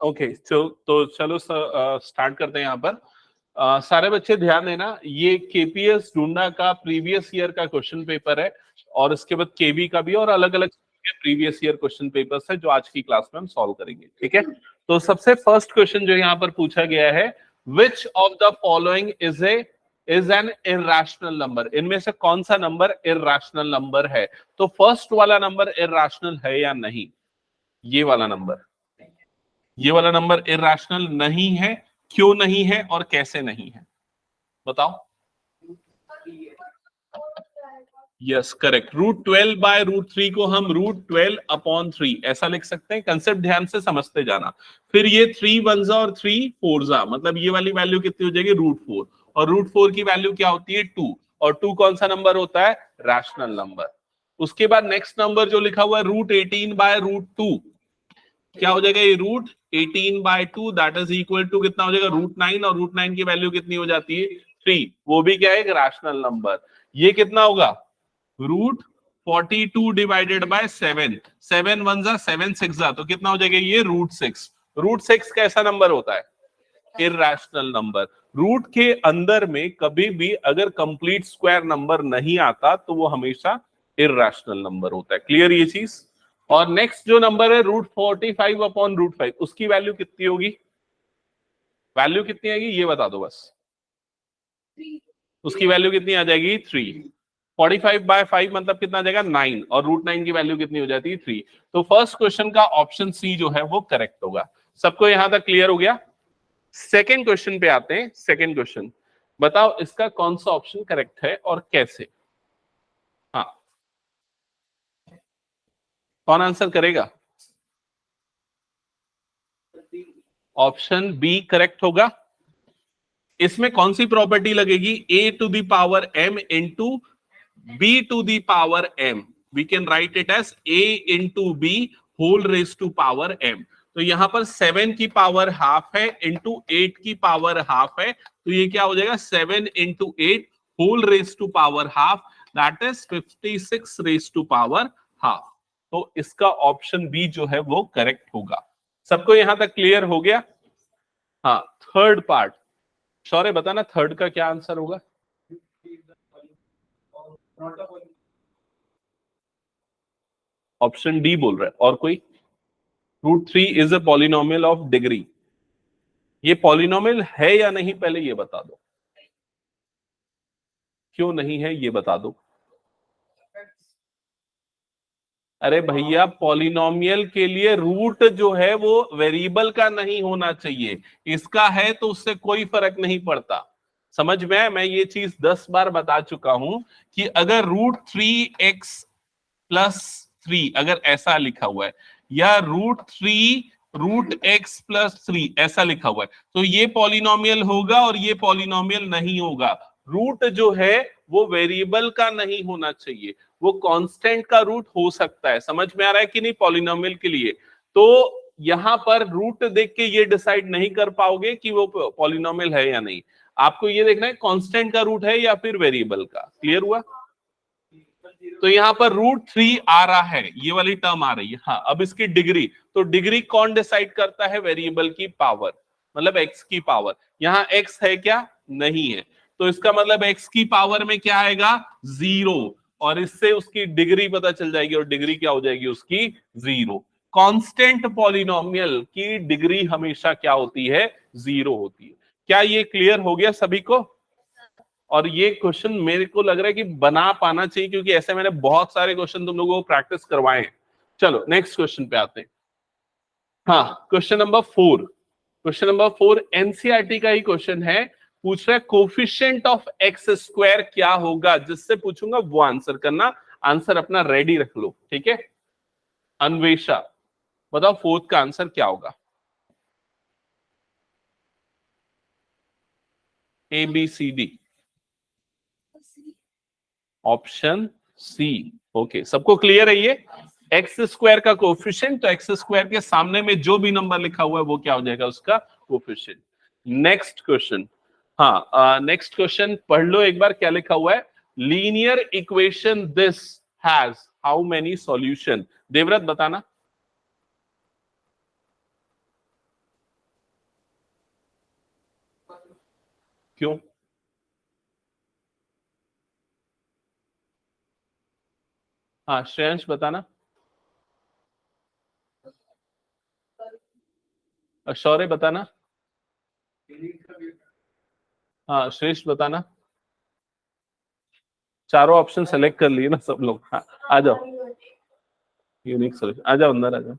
Okay तो चलो start करते हैं यहाँ पर। सारे बच्चे ध्यान देना, ये केपीएस डूंडा का प्रीवियस ईयर का क्वेश्चन पेपर है और इसके बाद केवी का भी, और अलग अलग प्रीवियस ईयर क्वेश्चन पेपर्स है जो आज की क्लास में हम सॉल्व करेंगे। ठीक है, तो सबसे फर्स्ट क्वेश्चन जो यहाँ पर पूछा गया है, which of the following is an irrational number, इनमें से कौन सा नंबर इर्रेशनल नंबर है? तो फर्स्ट वाला नंबर इर्रेशनल है या नहीं? ये वाला नंबर इर्रेशनल नहीं है। क्यों नहीं है और कैसे नहीं है बताओ। यस करेक्ट, √12/√3 को हम √12/3 ऐसा लिख सकते हैं। कंसेप्ट ध्यान से समझते जाना। फिर ये 3 1 और 3 4 मतलब ये वाली वैल्यू कितनी हो जाएगी? √4, और √4 की वैल्यू क्या होती है? 2, और 2 कौन सा नंबर होता है? Rational number. उसके बाद नेक्स्ट नंबर जो लिखा हुआ है √18/√2, क्या हो जाएगा? ये √18/2 दैट इज इक्वल टू कितना हो जाएगा? √9, और √9 की वैल्यू कितनी हो जाती है? 3, वो भी क्या है? एक रैशनल नंबर। ये कितना होगा? √42 डिवाइडेड बाय 7, 7 1 7 6 तो कितना हो जाएगा? ये √6। √6 कैसा नंबर होता है? Irrational number. रूट के अंदर में कभी भी अगर कंप्लीट स्क्वायर नंबर नहीं आता तो वो हमेशा इर्रेशनल नंबर होता है। क्लियर ये चीज? और नेक्स्ट जो नंबर है √45/√5, उसकी वैल्यू कितनी होगी? वैल्यू कितनी आएगी ये बता दो बस। उसकी वैल्यू कितनी आ जाएगी? 3। 45/5 मतलब कितना आ जाएगा? 9, और √9 की वैल्यू कितनी हो जाती है? 3। तो फर्स्ट क्वेश्चन का ऑप्शन सी जो है वो करेक्ट होगा। सबको यहां तक क्लियर हो गया? सेकेंड क्वेश्चन पे आते हैं। सेकेंड क्वेश्चन, बताओ इसका कौन सा ऑप्शन करेक्ट है और कैसे? हाँ, कौन आंसर करेगा? ऑप्शन बी करेक्ट होगा। इसमें कौन सी प्रॉपर्टी लगेगी? a⁴m into b⁴m, we can write it as a into B whole raise to power m। तो यहां पर 7 की पावर हाफ है इंटू 8 की पावर हाफ है, तो ये क्या हो जाएगा? 7 into 8 whole raise to power half, that is 56 raise to power half. तो इसका ऑप्शन बी जो है वो करेक्ट होगा। सबको यहां तक क्लियर हो गया? हाँ, थर्ड पार्ट, शौर्य बताना थर्ड का क्या आंसर होगा? ऑप्शन डी बोल रहा है, और कोई? √3 is a polynomial of degree. ये पॉलिनोमियल है या नहीं पहले ये बता दो। क्यों नहीं है ये बता दो। अरे भैया, पॉलिनोमियल के लिए रूट जो है वो वेरिएबल का नहीं होना चाहिए। इसका है तो उससे कोई फर्क नहीं पड़ता। समझ में है? मैं ये चीज 10 बार बता चुका हूं कि अगर √3x+3 अगर ऐसा लिखा हुआ है, या √3 ऐसा लिखा हुआ है, तो ये पॉलिनोमियल होगा और ये पॉलिनोमियल नहीं होगा। रूट जो है वो वेरिएबल का नहीं होना चाहिए, वो कांस्टेंट का रूट हो सकता है। समझ में आ रहा है कि नहीं? पॉलिनोमियल के लिए तो यहां पर रूट देख के ये डिसाइड नहीं कर पाओगे कि वो पॉलिनोमियल है या नहीं। आपको ये देखना है कांस्टेंट का रूट है या फिर वेरिएबल का। क्लियर हुआ? तो यहां पर √3 आ रहा है, ये वाली टर्म आ रही है। हाँ, अब इसकी डिग्री, तो डिग्री कौन डिसाइड करता है? वेरिएबल की पावर, मतलब x की पावर। यहां x है क्या? नहीं है, तो इसका मतलब x की पावर में क्या आएगा? 0, और इससे उसकी डिग्री पता चल जाएगी, और डिग्री क्या हो जाएगी उसकी? 0। कांस्टेंट पॉलिनोमियल की डिग्री हमेशा क्या होती है? 0 होती है। क्या ये क्लियर हो गया सभी को? और ये क्वेश्चन मेरे को लग रहा है कि बना पाना चाहिए, क्योंकि ऐसे मैंने बहुत सारे क्वेश्चन तुम लोगों को प्रैक्टिस करवाए हैं। चलो नेक्स्ट क्वेश्चन पे आते हैं। हाँ, question number 4। Question number 4 NCERT का ही क्वेश्चन है। पूछ रहा है कोफिशिएंट ऑफ x² क्या होगा? जिससे पूछूंगा वो आंसर करना। आंसर अपना रेडी रख लो, ठीक है? अन्वेषा, बताओ फोर्थ का आंसर क्या होगा? ABCD, option C. ओके, सबको क्लियर है? ये x² का कोफिशिएंट, तो x² के सामने में जो भी नंबर लिखा हुआ है वो क्या हो जाएगा? उसका कोफिशिएंट। नेक्स्ट क्वेश्चन, हाँ नेक्स्ट क्वेश्चन पढ़ लो एक बार, क्या लिखा हुआ है? Linear equation this has how many solution? Devvrat बताना। क्यों? हाँ श्रेयांश बताना। शौर्य बताना। हाँ श्रेष्ठ बताना। चारों ऑप्शन सेलेक्ट कर लिए ना सब लोग? हाँ आ जाओ, यूनिक सोल्यूशन आ जाओ, अंदर आ जाओ।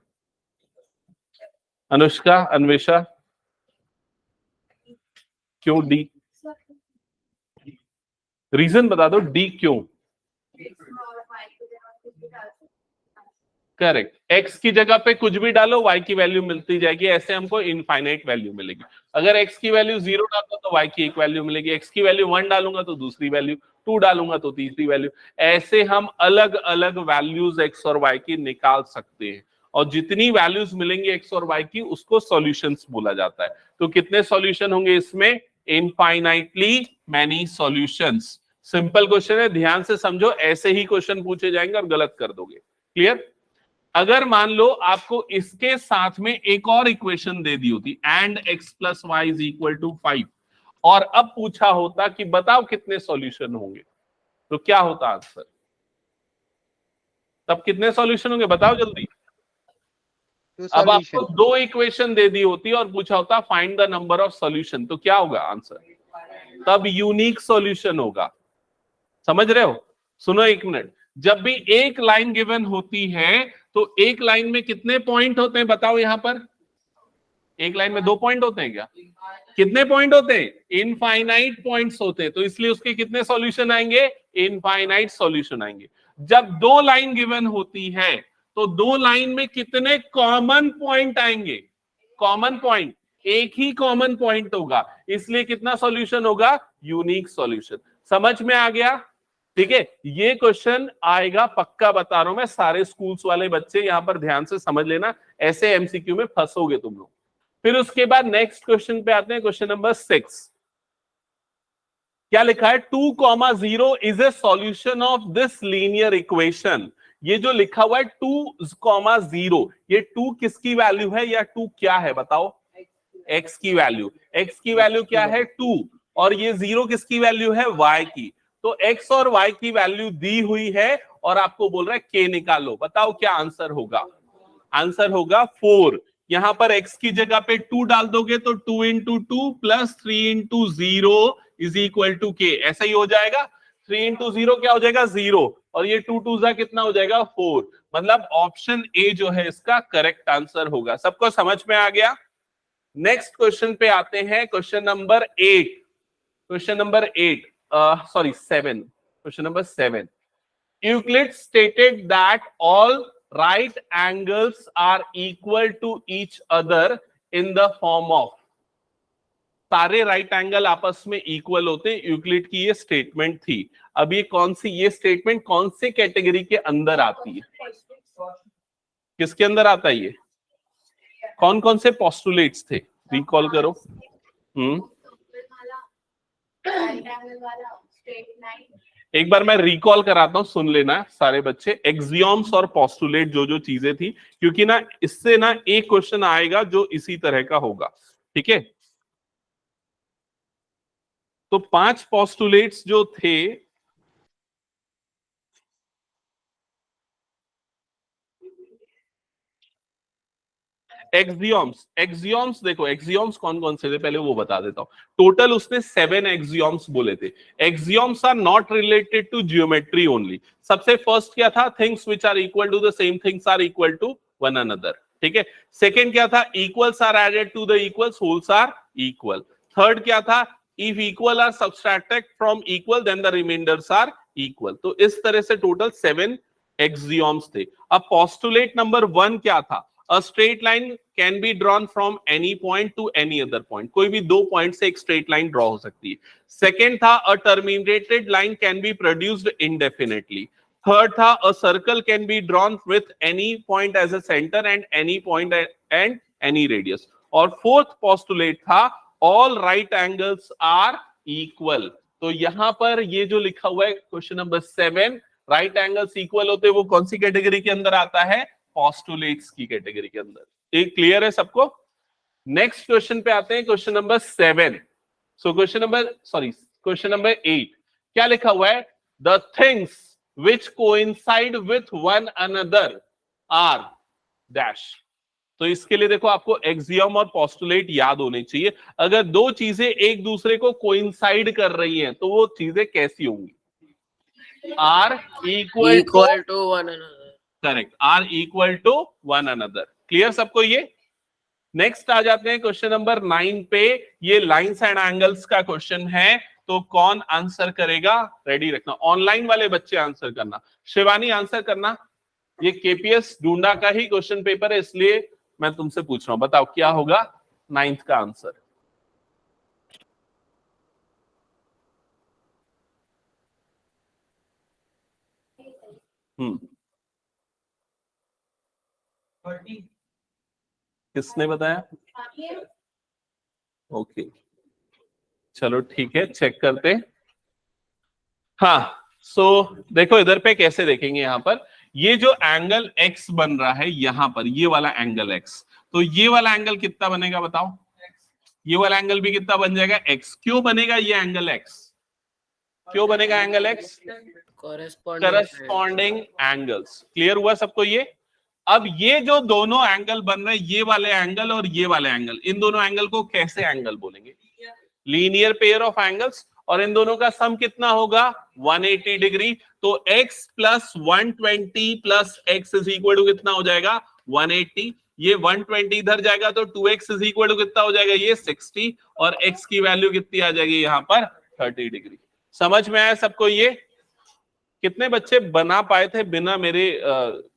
अनुष्का, अन्वेषा, क्यों डी? रीजन बता दो, डी क्यों? करेक्ट, एक्स की जगह पे कुछ भी डालो वाई की वैल्यू मिलती जाएगी, ऐसे हमको इनफाइनाइट वैल्यू मिलेगी। अगर एक्स की वैल्यू 0 डालूंगा तो वाई की एक वैल्यू मिलेगी, एक्स की वैल्यू 1 डालूंगा तो दूसरी वैल्यू, 2 डालूंगा तो तीसरी वैल्यू। ऐसे हम अलग अलग वैल्यूज एक्स और वाई की निकाल सकते हैं, और जितनी वैल्यूज मिलेंगी एक्स और वाई की उसको सॉल्यूशंस बोला जाता है। तो कितने सॉल्यूशन होंगे इसमें? Infinitely many solutions. Simple question है, ध्यान से समझो, ऐसे ही क्वेश्चन पूछे जाएंगे और गलत कर दोगे। क्लियर? अगर मान लो आपको इसके साथ में एक और इक्वेशन दे दी होती, and X plus Y is equal to 5, और अब पूछा होता कि बताओ कितने सॉल्यूशन होंगे, तो क्या होता आंसर? तब कितने सॉल्यूशन होंगे बताओ जल्दी। अब आपको दो इक्वेशन दे दी होती और पूछा होता find the number of solution, तो क्या होगा आंसर? तब यूनिक सॉल्यूशन होगा। समझ रहे हो? सुनो एक मिनट, जब भी एक लाइन गिवन होती है तो एक लाइन में कितने पॉइंट होते हैं बताओ? यहां पर एक लाइन में 2 पॉइंट होते हैं क्या? कितने पॉइंट होते हैं? इनफाइनाइट पॉइंट्स होते हैं, तो इसलिए उसके कितने सॉल्यूशन आएंगे? इनफाइनाइट सॉल्यूशन आएंगे। जब 2 लाइन गिवन होती है तो 2 लाइन में कितने कॉमन पॉइंट आएंगे? कॉमन पॉइंट, एक ही कॉमन पॉइंट होगा, इसलिए कितना सॉल्यूशन होगा? Unique solution. समझ में आ गया? ठीक है, ये क्वेश्चन आएगा पक्का, बता रहा हूं मैं, सारे स्कूल्स वाले बच्चे यहां पर ध्यान से समझ लेना, ऐसे एमसीक्यू में फंसोगे तुम लोग। फिर उसके बाद नेक्स्ट क्वेश्चन पे आते हैं, क्वेश्चन नंबर 6। क्या लिखा है? 2,0 is a solution of this linear equation. ये जो लिखा हुआ है 2,0, ये 2 किसकी वैल्यू है, या 2 क्या है बताओ? एक्स की वैल्यू। एक्स की वैल्यू क्या है? 2, और ये 0 किसकी वैल्यू है? वाई की। तो एक्स और वाई की वैल्यू दी हुई है और आपको बोल रहा है के निकालो, बताओ क्या आंसर होगा? आंसर होगा 4। यहां पर x की जगह पे 2 डाल दोगे तो 2 into 2 plus 3 into 0 is equal to K, ऐसा ही हो जाएगा। 3 इंटू 0 क्या हो जाएगा? 0, और ये 2 2 जा कितना हो जाएगा? 4। मतलब ऑप्शन ए जो है इसका करेक्ट आंसर होगा। सबको समझ में आ गया? नेक्स्ट क्वेश्चन पे आते हैं, question number 8। Question number 8, sorry 7, question number 7। Euclid stated that all right angles are equal to each other in the form of, सारे राइट एंगल आपस में इक्वल होते हैं, यूक्लिड की ये स्टेटमेंट थी। अब ये कौन सी, ये स्टेटमेंट कौन से कैटेगरी के अंदर आती है? किसके अंदर आता है ये? कौन कौन से पोस्टुलेट्स थे, रिकॉल करो। एक बार मैं रिकॉल कराता हूं, सुन लेना सारे बच्चे, एक्सियोम्स और पोस्टुलेट जो जो चीजें थी, क्योंकि ना इससे ना एक क्वेश्चन आएगा जो इसी तरह का होगा। ठीक है, तो 5 पोस्टुलेट्स जो थे, एक्सियोम्स। एक्सियोम्स देखो, एक्सियोम्स कौन कौन से थे पहले वो बता देता हूं। टोटल उसने 7 एक्सियोम्स बोले थे। Axioms are not related to geometry only. सबसे फर्स्ट क्या था? Things which are equal to the same things are equal to one another. ठीक है, सेकेंड क्या था? Equals are added to the equals, wholes are equal. Third क्या था? If equal are subtracted from equal then the reminders are equal. तो इस तरह से टोटल 7 एक्सियोम्स थे। अब पोस्टुलेट नंबर 1 क्या था? A straight line can be drawn from any point to any other point. कोई भी 2 पॉइंट से एक स्ट्रेट लाइन ड्रॉ हो सकती है। सेकेंड था a terminated line can be produced indefinitely. Third था a circle can be drawn with any point as a center and any point and any radius. और फोर्थ पोस्टुलेट था all right angles are equal. तो यहां पर ये जो लिखा हुआ है question number 7, right angles equal होते हैं, वो कौन सी कैटेगरी के अंदर आता है? पोस्टुलेट्स की कैटेगरी के अंदर। एक क्लियर है सबको? नेक्स्ट क्वेश्चन पे आते हैं, question number 7। So question number 8 क्या लिखा हुआ है? The things which coincide with one another are dash. तो इसके लिए देखो आपको एक्सियम और पोस्टुलेट याद होने चाहिए। अगर दो चीजें एक दूसरे को कोइंसाइड कर रही हैं तो वो चीजें कैसी होंगी? Are equal to one another. Correct, are equal to one another. Clear सबको ये? नेक्स्ट आ जाते हैं क्वेश्चन नंबर 9 पे। ये लाइंस एंड एंगल्स का क्वेश्चन है, तो कौन आंसर करेगा? रेडी रखना, ऑनलाइन वाले बच्चे आंसर करना, शिवानी आंसर करना। ये केपीएस डूंडा का ही क्वेश्चन पेपर है, इसलिए मैं तुमसे पूछ रहा हूं, बताओ क्या होगा 9th का आंसर? किसने बताया? ओके चलो ठीक है, चेक करते। हाँ देखो इधर पे कैसे देखेंगे, यहां पर ये जो एंगल x बन रहा है यहां पर, ये वाला एंगल x, तो ये वाला एंगल कितना बनेगा बताओ? ये वाला एंगल भी कितना बन जाएगा? x। क्यों बनेगा ये एंगल x? क्यों बनेगा angle x? Corresponding angles. Clear हुआ सबको ये? अब ये जो दोनों एंगल बन रहे हैं, ये वाले एंगल और ये वाले एंगल, इन दोनों एंगल को कैसे एंगल बोलेंगे? Linear pair of angles. और इन दोनों का सम कितना होगा? 180 डिग्री। तो x plus 120 plus x is equal to कितना हो जाएगा? 180। ये 120 इधर जाएगा तो 2x इज इक्वल टू कितना हो जाएगा? ये 60। और x की वैल्यू कितनी आ जाएगी यहाँ पर? 30 डिग्री। समझ में आया सबको ये? कितने बच्चे बना पाए थे बिना मेरे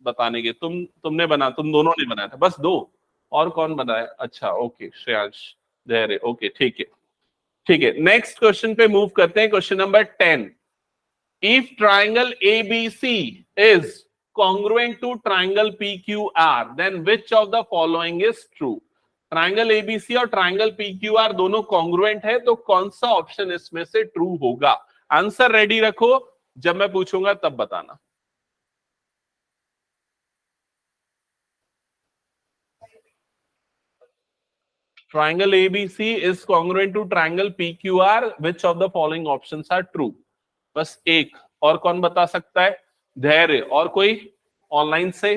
बताने के? तुमने बना, तुम दोनों ने बनाया था? बस 2। और कौन बनाया? अच्छा ओके, श्रेयांश, धैर्य, ओके ठीक है ठीक है। नेक्स्ट क्वेश्चन पे मूव करते हैं, question number 10। If triangle ABC is congruent to triangle PQR, then which of the following is true? Triangle ABC और ट्राइंगल PQR दोनों कॉन्ग्रुएंट है, तो कौन सा ऑप्शन इसमें से ट्रू होगा? आंसर रेडी रखो, जब मैं पूछूंगा तब बताना। Triangle ABC is congruent to triangle PQR. Which of the following options are true? बस एक। और कौन बता सकता है? धैर्य, और कोई ऑनलाइन से?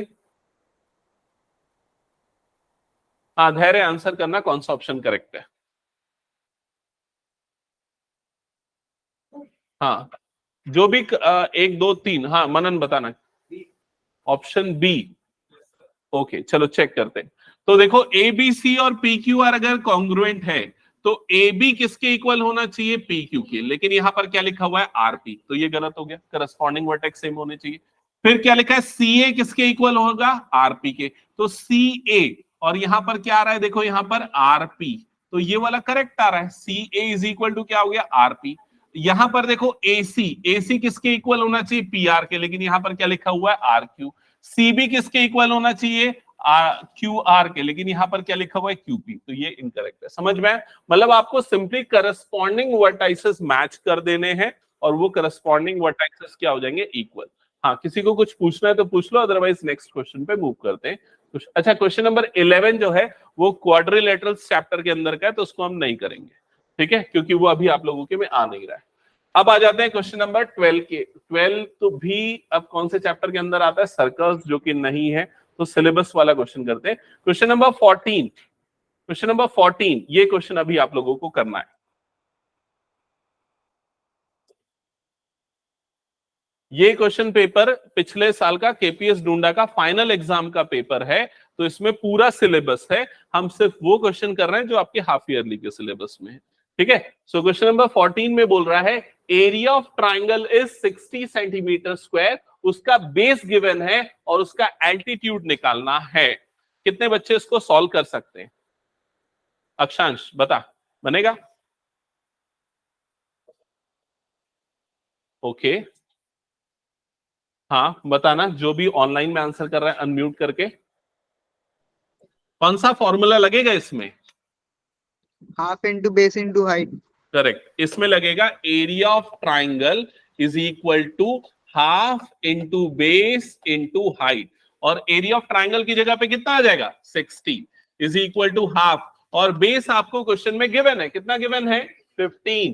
हाँ धैर्य, आंसर करना, कौन सा ऑप्शन करेक्ट है? हाँ जो भी 1 2 3। हाँ मनन बताना। Option B. ओके चलो चेक करते हैं। तो देखो ABC और PQR अगर कॉन्ग्रुएंट है तो AB किसके इक्वल होना चाहिए? PQ के। लेकिन यहां पर क्या लिखा हुआ है? RP, तो ये गलत हो गया, करस्पॉन्डिंग वर्टेक्स सेम होने चाहिए। फिर क्या लिखा है? CA किसके इक्वल होगा? RP के। तो CA, और यहां पर क्या आ रहा है? देखो यहां पर RP, तो ये वाला करेक्ट आ रहा है। CA इज इक्वल टू क्या हो गया? RP। यहां पर देखो AC किसके इक्वल होना चाहिए? PR के, लेकिन यहां पर क्या लिखा हुआ है? RQ। CB किसके इक्वल होना चाहिए? QR के, लेकिन यहां पर क्या लिखा हुआ है? QP, तो ये इनकरेक्ट है। समझ में? मतलब आपको सिंपली करस्पॉन्डिंग वर्टाइसेस मैच कर देने हैं और वो करस्पॉन्डिंग वर्टाइसेस क्या हो जाएंगे? इक्वल। हाँ किसी को कुछ पूछना है तो पूछ लो, अदरवाइज नेक्स्ट क्वेश्चन पे मूव करते हैं। अच्छा क्वेश्चन नंबर 11 जो है वो क्वाड्रिलेटरल्स चैप्टर के अंदर का है, तो उसको हम नहीं करेंगे, ठीक है, क्योंकि वो अभी आप लोगों के में आ नहीं रहा है। अब आ जाते हैं क्वेश्चन नंबर 12 के। 12 तो भी अब कौन से चैप्टर के अंदर आता है? सर्कल्स, जो कि नहीं है, तो सिलेबस वाला क्वेश्चन करते हैं। Question number 14। क्वेश्चन नंबर 14, ये क्वेश्चन अभी आप लोगों को करना है। ये क्वेश्चन पेपर पिछले साल का केपीएस डूंडा का फाइनल एग्जाम का पेपर है, तो इसमें पूरा सिलेबस है। हम सिर्फ वो क्वेश्चन कर रहे हैं जो आपके हाफ ईयरली के सिलेबस में है, ठीक है। सो क्वेश्चन नंबर 14 में बोल रहा है area of triangle is 60 centimetre square, उसका बेस गिवन है और उसका एल्टीट्यूड निकालना है। कितने बच्चे इसको सॉल्व कर सकते हैं? अक्षांश बता, बनेगा? ओके हाँ बताना, जो भी ऑनलाइन में आंसर कर रहा है अनम्यूट करके। कौन सा फॉर्मूला लगेगा इसमें? Half into base into height. Correct, इसमें लगेगा area of triangle is equal to half into base into height, और एरिया ऑफ ट्राइंगल की जगह पे कितना आ जाएगा? 60 इज इक्वल टू हाफ, और बेस आपको क्वेश्चन में गिवन है, कितना गिवन है? 15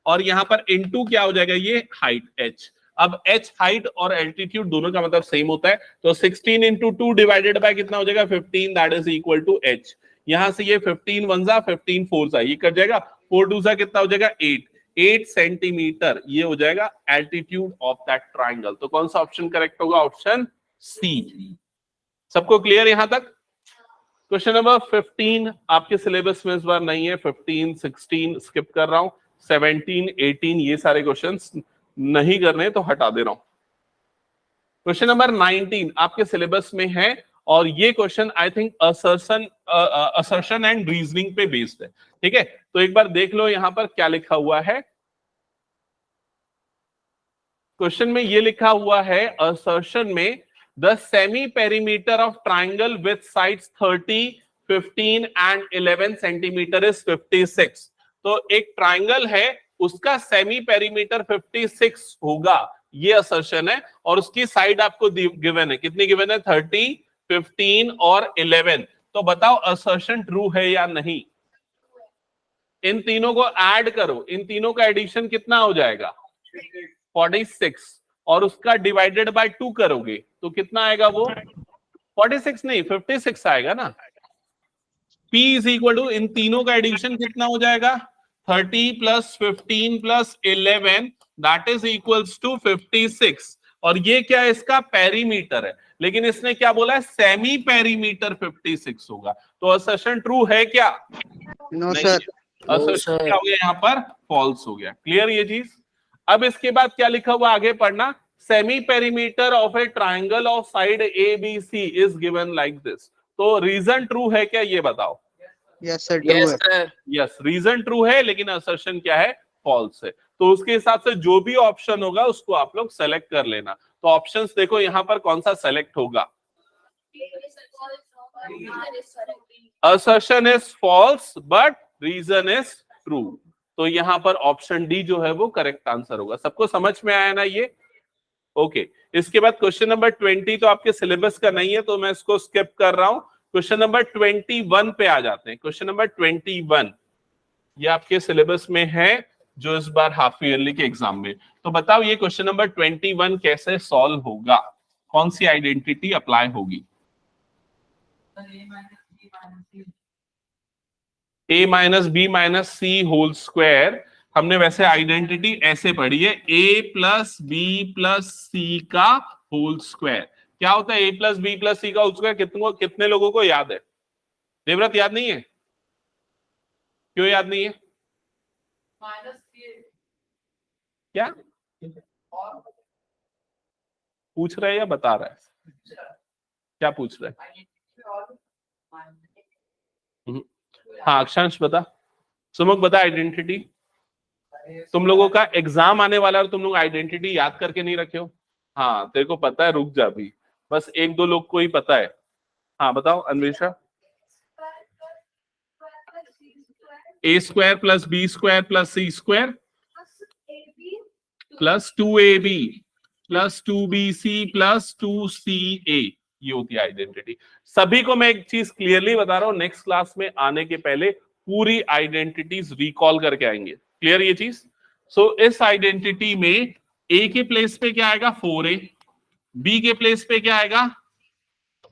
और यहाँ पर इनटू क्या हो जाएगा, ये हाइट h। अब h हाइट और एल्टीट्यूड दोनों का मतलब सेम होता है, तो 16 इंटू 2 डिवाइडेड बाय कितना हो जाएगा 15, that is equal to h। यहां से ये 15 वन जा 15 फोर जा, ये कट जाएगा, 4 टू जा कितना हो जाएगा 8 सेंटीमीटर, ये हो जाएगा एल्टीट्यूड ऑफ दैट ट्राइंगल। तो कौन सा ऑप्शन करेक्ट होगा, ऑप्शन सी। सबको क्लियर यहां तक? क्वेश्चन नंबर 15 आपके सिलेबस में इस बार नहीं है, 15 16 स्किप कर रहा हूं, 17 18 ये सारे क्वेश्चंस नहीं करने तो हटा दे रहा हूं। क्वेश्चन नंबर 19 आपके सिलेबस में है और ये question I think assertion and reasoning पे बेस्ड है, ठीक है? तो एक बार देख लो यहां पर क्या लिखा हुआ है। क्वेश्चन में ये लिखा हुआ है, असर्शन में the semi perimeter of triangle with sides 30 15 and 11 centimetre is 56। तो एक ट्राइंगल है, उसका सेमी पेरीमीटर 56 होगा, ये असर्शन है, और उसकी साइड आपको गिवन है, कितनी गिवन है, 30 15 और 11। तो बताओ असर्शन ट्रू है या नहीं? इन तीनों को ऐड करो, इन तीनों का एडिशन कितना हो जाएगा 46, और उसका डिवाइडेड बाय 2 करोगे तो कितना आएगा, वो 46 नहीं 56 आएगा ना। P इज इक्वल टू, इन तीनों का एडिशन कितना हो जाएगा 30 plus 15 plus 11, that is equals to 56। और ये क्या है, इसका पेरीमीटर है, लेकिन इसने क्या बोला है, सेमी पेरीमीटर 56 होगा। तो असर्शन ट्रू है क्या? नो नहीं सर। है। असर्शन क्या हो गया यहाँ पर, फॉल्स हो गया। क्लियर ये चीज? अब इसके बाद क्या लिखा हुआ आगे पढ़ना, semi perimeter of a triangle of side A B C is given like this. तो रीजन ट्रू है क्या, ये बताओ। यस सर, ट्रू है। यस, रीजन ट्रू है, लेकिन असर्शन क्या है, फॉल्स है। तो उसके हिसाब से जो भी ऑप्शन होगा उसको आप लोग सेलेक्ट कर लेना। तो ऑप्शंस देखो यहाँ पर कौन सा सेलेक्ट होगा। Assertion is false but reason is true. तो यहां पर ऑप्शन डी जो है वो करेक्ट आंसर होगा। सबको समझ में आया ना ये? ओके। इसके बाद क्वेश्चन नंबर 20 तो आपके सिलेबस का नहीं है, तो मैं इसको स्किप कर रहा हूं। क्वेश्चन नंबर 21 पे आ जाते हैं। क्वेश्चन नंबर 21 ये आपके सिलेबस में है, जो इस बार हाफ ईयरली के एग्जाम में। तो बताओ ये क्वेश्चन नंबर 21 कैसे सॉल्व होगा, कौन सी आइडेंटिटी अप्लाई होगी? a minus B minus C whole square, हमने वैसे आइडेंटिटी ऐसे पढ़ी है, a plus B plus C का होल स्क्वायर। क्या होता है a plus B plus C का होल स्क्वायर? कितने लोगों को याद है? देवव्रत याद नहीं है? क्यों याद नहीं है? क्या पूछ रहा है या बता रहा है? क्या पूछ रहा है? हाँ अक्षांश बता, सुमुख बता आइडेंटिटी। तुम लोगों का एग्जाम आने वाला है और तुम लोग आइडेंटिटी याद करके नहीं रखे हो। हाँ तेरे को पता है, रुक जा अभी, बस एक दो लोग को ही पता है। हाँ बताओ Anvesha. A square plus b square plus c square plus 2ab plus 2bc plus 2ca, ये होती है आइडेंटिटी। सभी को मैं एक चीज क्लियरली बता रहा हूं, नेक्स्ट क्लास में आने के पहले पूरी आइडेंटिटीज रिकॉल करके आएंगे। क्लियर ये चीज? सो इस आइडेंटिटी में ए के प्लेस पे क्या आएगा 4a, बी के प्लेस पे क्या आएगा,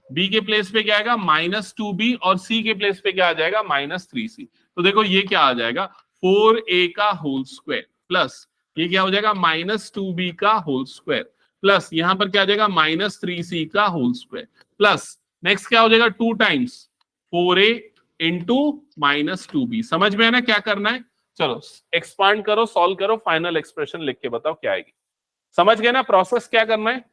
बी के प्लेस पे क्या आएगा -2b, और सी के प्लेस पे क्या आ जाएगा -3c। तो देखो ये क्या आ जाएगा 4a का होल स्क्वायर प्लस ये क्या हो जाएगा -2b का होल स्क्वायर प्लस यहां पर क्या आ जाएगा -3c का होल स्क्वायर प्लस नेक्स्ट क्या हो जाएगा 2 टाइम्स 4a इंटू -2b। समझ में है ना क्या करना है? चलो एक्सपांड करो, सॉल्व करो, फाइनल एक्सप्रेशन लिख के बताओ क्या आएगी। समझ गए ना प्रोसेस क्या करना है?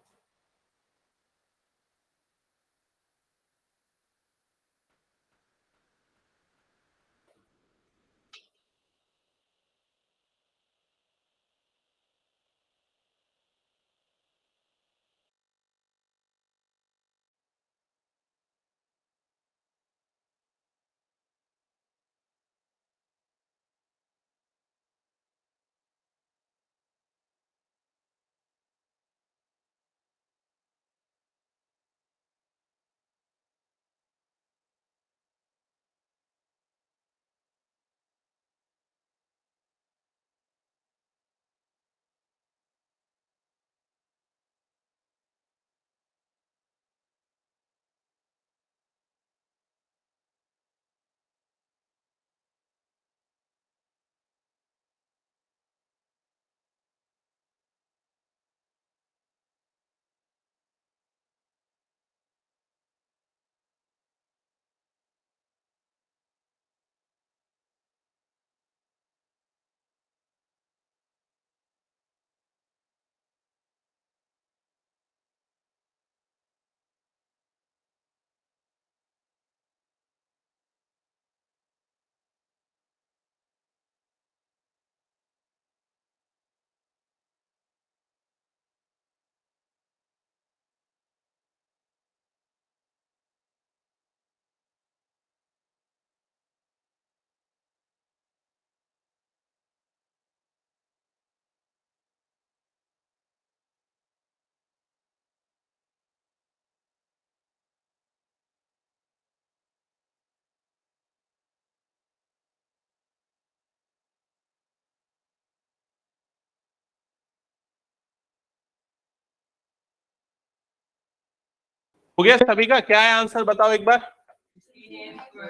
हो गया सभी का? क्या है आंसर बताओ एक बार।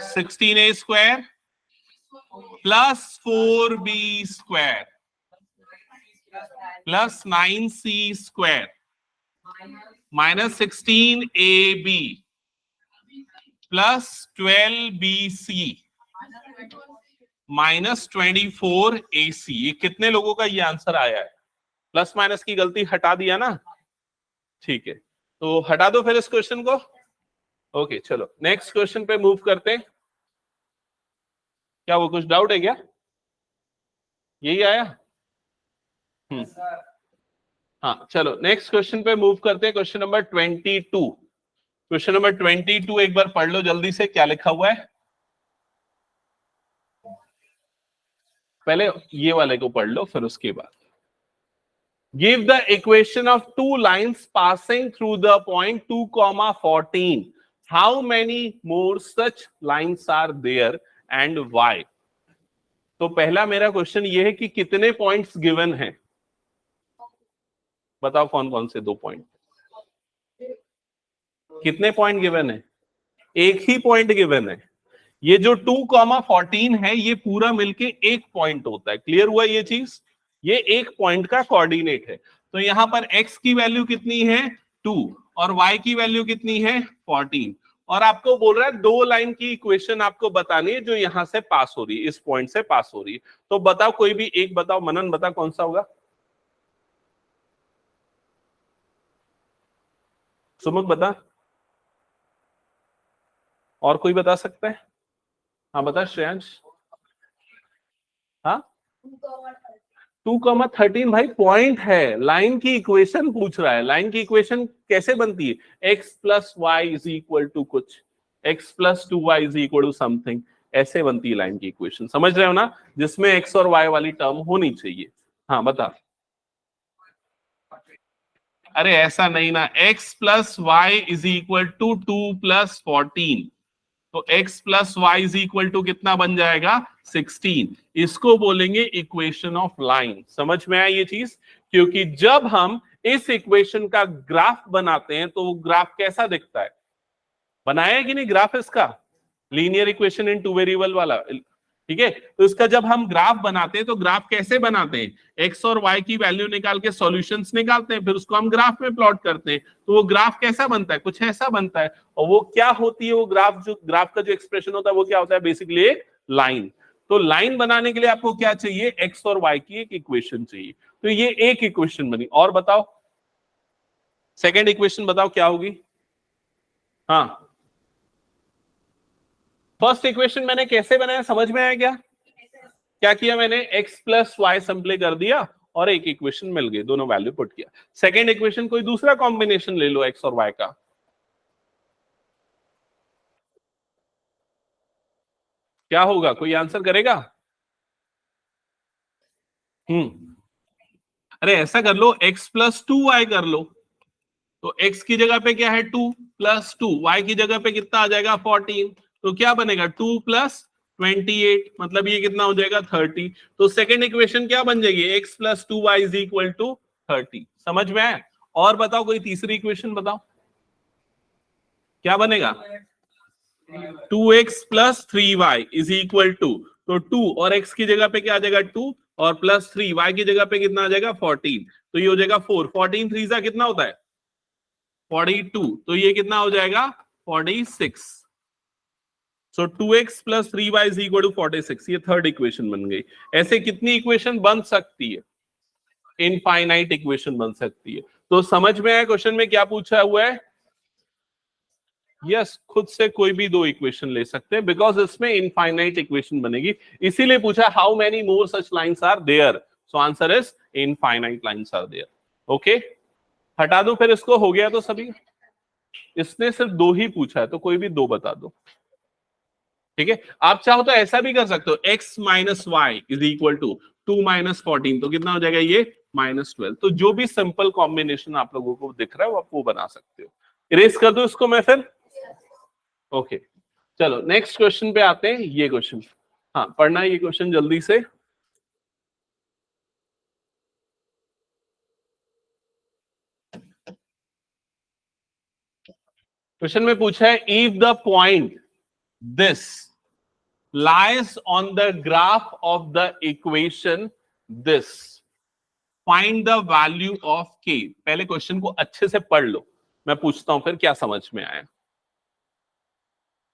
16a square plus 4b square plus 9c square minus 16ab plus 12bc minus 24ac। ये कितने लोगों का ये आंसर आया है? प्लस माइनस की गलती हटा दिया ना? ठीक है, तो हटा दो फिर इस क्वेश्चन को। ओके चलो नेक्स्ट क्वेश्चन पे मूव करते हैं। क्या वो कुछ डाउट है क्या? यही आया? हाँ चलो नेक्स्ट क्वेश्चन पे मूव करते हैं। Question number 22। क्वेश्चन नंबर 22 एक बार पढ़ लो जल्दी से, क्या लिखा हुआ है। पहले ये वाले को पढ़ लो फिर उसके बाद। Give the equation of two lines passing through the point 2,14। How many more such lines are there and why. तो पहला मेरा क्वेश्चन ये है कि कितने पॉइंट्स गिवन हैं? बताओ कौन कौन से दो पॉइंट? कितने पॉइंट गिवन है? एक ही पॉइंट गिवन है। ये जो 2,14 है ये पूरा मिलके एक पॉइंट होता है। क्लियर हुआ ये चीज? ये एक पॉइंट का कोऑर्डिनेट है। तो यहां पर x की वैल्यू कितनी है? 2 और y की वैल्यू कितनी है? 14। और आपको बोल रहा है दो लाइन की इक्वेशन आपको बतानी है जो यहां से पास हो रही है, इस पॉइंट से पास हो रही है। तो बताओ कोई भी एक बताओ। मनन बता कौन सा होगा? सुमुख बता। और कोई बता सकता है? हाँ बता श्रेयांश। हाँ 2,13 भाई पॉइंट है, लाइन की इक्वेशन पूछ रहा है। लाइन की इक्वेशन कैसे बनती है? x plus Y is equal to कुछ, x plus 2y is equal to something, ऐसे बनती है लाइन की इक्वेशन। समझ रहे हो ना? जिसमें x और y वाली टर्म होनी चाहिए। हाँ बता। अरे ऐसा नहीं ना, x plus Y is equal to 2 plus 14। तो x plus Y is equal to कितना बन जाएगा? 16। इसको बोलेंगे इक्वेशन ऑफ लाइन। समझ में आया ये चीज? क्योंकि जब हम इस इक्वेशन का ग्राफ बनाते हैं तो वो ग्राफ कैसा दिखता है? बनाया है कि नहीं ग्राफ इसका? Linear equation in two variable वाला, ठीक है। तो इसका जब हम ग्राफ बनाते हैं तो ग्राफ कैसे बनाते हैं? एक्स और वाई की वैल्यू निकाल के सॉल्यूशंस निकालते हैं, फिर उसको हम ग्राफ में प्लॉट करते हैं। तो वो ग्राफ कैसा बनता है? कुछ ऐसा बनता है। और वो क्या होती है वो ग्राफ? जो ग्राफ का जो एक्सप्रेशन होता है वो क्या होता है? बेसिकली एक लाइन। तो लाइन बनाने के लिए आपको क्या चाहिए? एक्स और वाई की एक इक्वेशन चाहिए। तो ये एक इक्वेशन बनी। और बताओ सेकेंड इक्वेशन बताओ क्या होगी? हाँ फर्स्ट इक्वेशन मैंने कैसे बनाया समझ में आया क्या? क्या किया मैंने? x प्लस वाई सिंपली कर दिया और एक इक्वेशन मिल गई, दोनों वैल्यू पुट किया। सेकेंड इक्वेशन कोई दूसरा कॉम्बिनेशन ले लो x और y का। क्या होगा? कोई आंसर करेगा? अरे ऐसा कर लो, x प्लस 2y कर लो। तो x की जगह पे क्या है? 2 प्लस 2, y की जगह पे कितना आ जाएगा? 14। तो क्या बनेगा? 2 प्लस 28, मतलब ये कितना हो जाएगा? 30। तो सेकेंड इक्वेशन क्या बन जाएगी? x plus 2y is equal to 30। समझ में आया? और बताओ कोई तीसरी इक्वेशन बताओ क्या बनेगा? 2x plus 3y is equal to, तो 2 और x की जगह पे क्या आ जाएगा? 2 और प्लस 3 y की जगह पे कितना आ जाएगा? 14। तो ये हो जाएगा 4। 14 3 जा कितना होता है? 42। तो ये कितना हो जाएगा? 46। So 2x plus 3y is equal to 46। ये थर्ड इक्वेशन बन गई। ऐसे कितनी इक्वेशन बन सकती है? इनफाइनाइट इक्वेशन बन सकती है। तो समझ में आया क्वेश्चन में क्या पूछा हुआ है? यस खुद से कोई भी दो इक्वेशन ले सकते हैं बिकॉज इसमें इनफाइनाइट इक्वेशन बनेगी। इसीलिए पूछा how many more such lines are there. So answer is infinite lines are there. Okay हटा दो फिर इसको। हो गया तो सभी? इसने सिर्फ दो ही पूछा है तो कोई भी दो बता दो। ठीक है आप चाहो तो ऐसा भी कर सकते हो, x minus y is equal to 2 minus 14। तो कितना हो जाएगा ये? -12। तो जो भी सिंपल कॉम्बिनेशन आप लोगों को दिख रहा है वो आप वो बना सकते हो। इरेज कर दो इसको मैं फिर। ओके चलो नेक्स्ट क्वेश्चन पे आते हैं। ये क्वेश्चन हाँ पढ़ना है ये क्वेश्चन जल्दी से। क्वेश्चन में पूछा है if the point this lies on the graph of the equation this find the value of के। पहले क्वेश्चन को अच्छे से पढ़ लो, मैं पूछता हूं फिर क्या समझ में आया।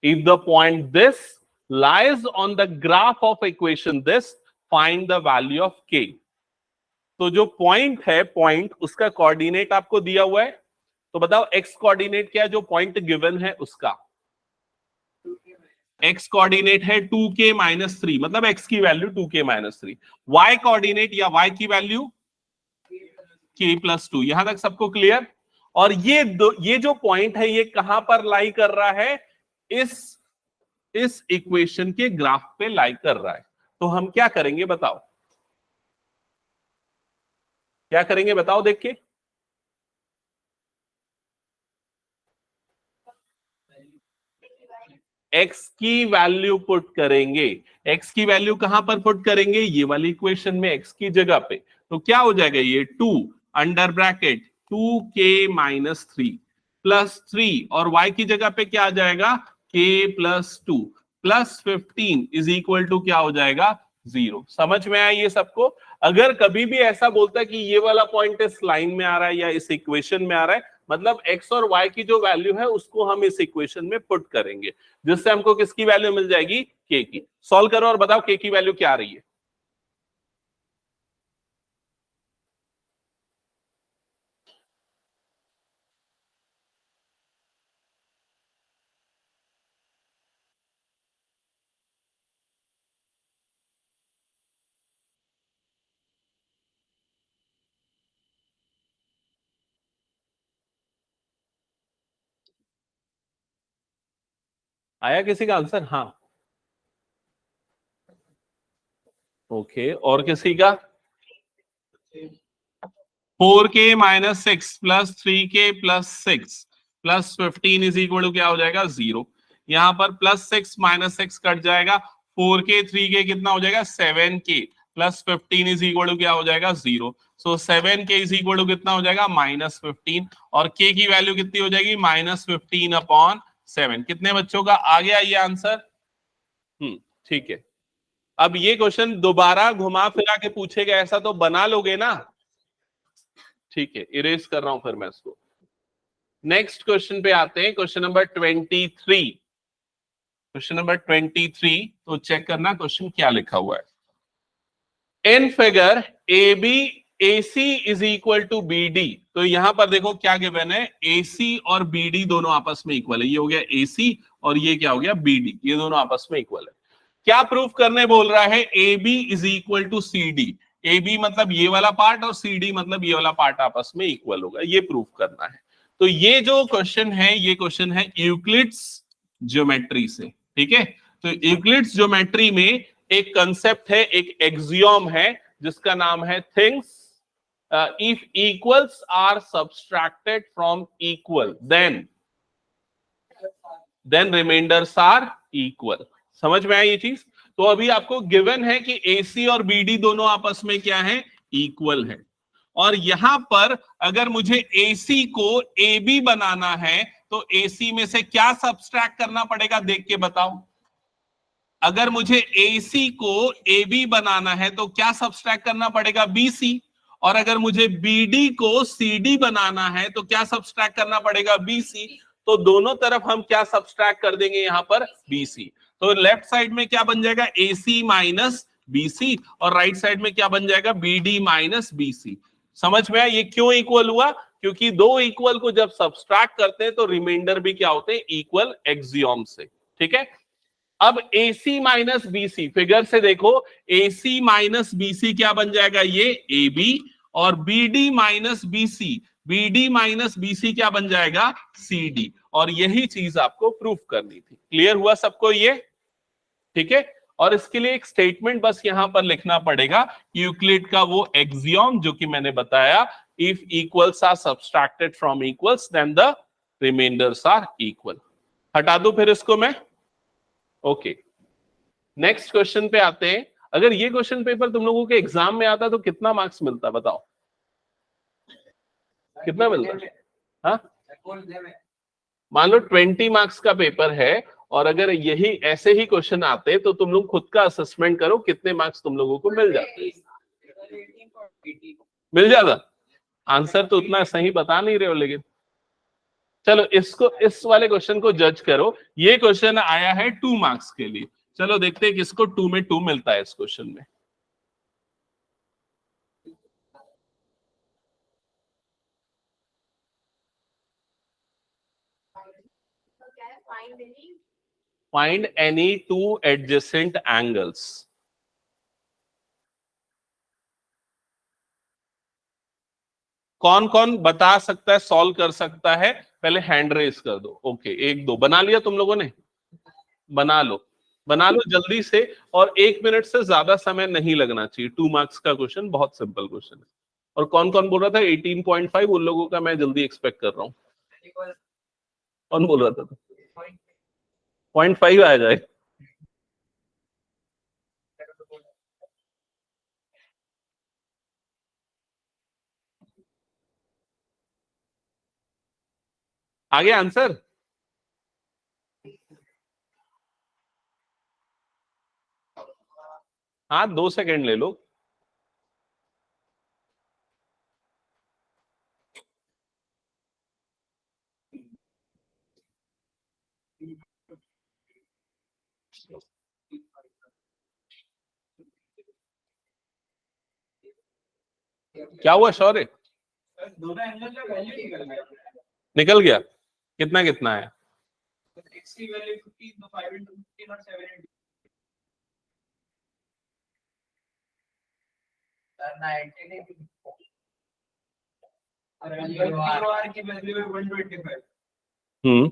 If the point this lies on the graph of equation this find the value of के। तो जो पॉइंट है, पॉइंट उसका कोऑर्डिनेट आपको दिया हुआ है, तो बताओ एक्स कोऑर्डिनेट क्या है जो पॉइंट गिवन है उसका। एक्स कोऑर्डिनेट है 2k माइनस 3, मतलब एक्स की value 2k minus 3। Y coordinate या वाई की वैल्यू k प्लस 2। यहां तक सबको क्लियर। और ये जो पॉइंट है ये कहां पर लाई कर रहा है, इस इक्वेशन के ग्राफ पे लाई कर रहा है। तो हम क्या करेंगे बताओ, क्या करेंगे बताओ देख के। एक्स की वैल्यू पुट करेंगे। एक्स की वैल्यू कहां पर पुट करेंगे, ये वाली इक्वेशन में एक्स की जगह पे। तो क्या हो जाएगा, ये 2 under bracket 2k minus 3 plus 3, और y की जगह पे क्या आ जाएगा, k plus 2 plus 15 is equal to क्या हो जाएगा, 0। समझ में आया ये सबको। अगर कभी भी ऐसा बोलता है कि ये वाला पॉइंट इस लाइन में आ रहा है या इस इक्वेशन में आ रहा है, मतलब x और y की जो वैल्यू है उसको हम इस इक्वेशन में पुट करेंगे, जिससे हमको किसकी वैल्यू मिल जाएगी, k की। सॉल्व करो और बताओ k की वैल्यू क्या आ रही है। आया किसी का आंसर? हाँ, ओके। और किसी का? 4k minus 6 plus 3k plus 6 plus 15 is equal to क्या हो जाएगा, 0। यहां पर प्लस 6 माइनस 6 कट जाएगा, 4k 3k कितना हो जाएगा, 7k plus 15 is equal to क्या हो जाएगा, 0। सो 7k इज इक्वल टू कितना हो जाएगा, माइनस 15, और k की वैल्यू कितनी हो जाएगी, माइनस 15 अपॉन 7। कितने बच्चों का आ गया ये आंसर? ठीक है। अब ये क्वेश्चन दोबारा घुमा फिरा के पूछेगा, ऐसा तो बना लोगे ना? ठीक है, इरेज कर रहा हूं फिर मैं इसको। नेक्स्ट क्वेश्चन पे आते हैं, क्वेश्चन नंबर 23। क्वेश्चन नंबर 23, तो चेक करना क्वेश्चन क्या लिखा हुआ है। In figure A B A C is equal to B D. तो यहां पर देखो क्या गिवन है, ए सी और बी डी दोनों आपस में इक्वल है। ये हो गया ए सी और ये क्या हो गया, बी डी, ये दोनों आपस में इक्वल है। क्या प्रूफ करने बोल रहा है, A B is equal to C D. A B मतलब ये वाला पार्ट और सी डी मतलब ये वाला पार्ट आपस में इक्वल होगा, ये प्रूफ करना है। तो ये जो क्वेश्चन है, ये क्वेश्चन है यूक्लिड्स ज्योमेट्री से। ठीक है, तो यूक्लिड्स ज्योमेट्री में एक कंसेप्ट है, एक एक्सियोम है जिसका नाम है things if equals are subtracted from equal then reminders are equal. समझ में आया ये चीज? तो अभी आपको गिवन है कि AC और BD दोनों आपस में क्या है, इक्वल है। और यहां पर अगर मुझे AC को AB बनाना है तो AC में से क्या सब्सट्रैक्ट करना पड़ेगा, देख के बताओ। अगर मुझे AC को AB बनाना है तो क्या सब्सट्रैक्ट करना पड़ेगा, BC। और अगर मुझे BD को CD बनाना है तो क्या सब्सट्रैक्ट करना पड़ेगा, BC। तो दोनों तरफ हम क्या सब्सट्रैक्ट कर देंगे, यहां पर BC। तो लेफ्ट साइड में क्या बन जाएगा, AC माइनस BC, और राइट साइड में क्या बन जाएगा, BD माइनस BC। समझ में आया ये क्यों इक्वल हुआ? क्योंकि दो इक्वल को जब सब्सट्रैक्ट करते हैं तो रिमाइंडर भी क्या होते हैं, इक्वल एक्सियोम से। ठीक है, अब AC माइनस BC फिगर से देखो, AC माइनस BC क्या बन जाएगा, ये AB, और BD minus BD minus BC क्या बन जाएगा, CD। और यही चीज आपको प्रूफ करनी थी। क्लियर हुआ सबको ये? ठीक है, और इसके लिए एक स्टेटमेंट बस यहां पर लिखना पड़ेगा, यूक्लिड का वो एक्सियोम जो कि मैंने बताया, if equals are subtracted from equals then the reminders are equal. हटा दूं फिर इसको मैं? ओके, नेक्स्ट क्वेश्चन पे आते हैं। अगर ये क्वेश्चन पेपर तुम लोगों के एग्जाम में आता तो कितना मार्क्स मिलता, बताओ कितना मिलता? हाँ, मान लो 20 मार्क्स का पेपर है और अगर यही ऐसे ही क्वेश्चन आते तो तुम लोग खुद का असेसमेंट करो कितने मार्क्स तुम लोगों को मिल जाते। मिल जाता। आंसर तो उतना सही बता नहीं रहे हो, लेकिन चलो इसको, इस वाले क्वेश्चन को जज करो। ये क्वेश्चन आया है 2 मार्क्स के लिए। चलो देखते हैं किसको 2 में 2 मिलता है इस क्वेश्चन में। Find any two adjacent angles. कौन कौन बता सकता है, सॉल्व कर सकता है? पहले हैंड रेस कर दो। ओके, 1 2 बना लिया तुम लोगों ने? बना लो, बना लो जल्दी से। और 1 मिनट से ज्यादा समय नहीं लगना चाहिए। 2 मार्क्स का क्वेश्चन, बहुत सिंपल क्वेश्चन है। और कौन कौन बोल रहा था 18.5? उन लोगों का मैं जल्दी एक्सपेक्ट कर रहा हूँ। कौन बोल रहा था? 0.5 आ जाए। आगे आंसर। हाँ, 2 सेकंड ले लो। क्या हुआ शौर्य? निकल गया? कितना कितना है? हम्म,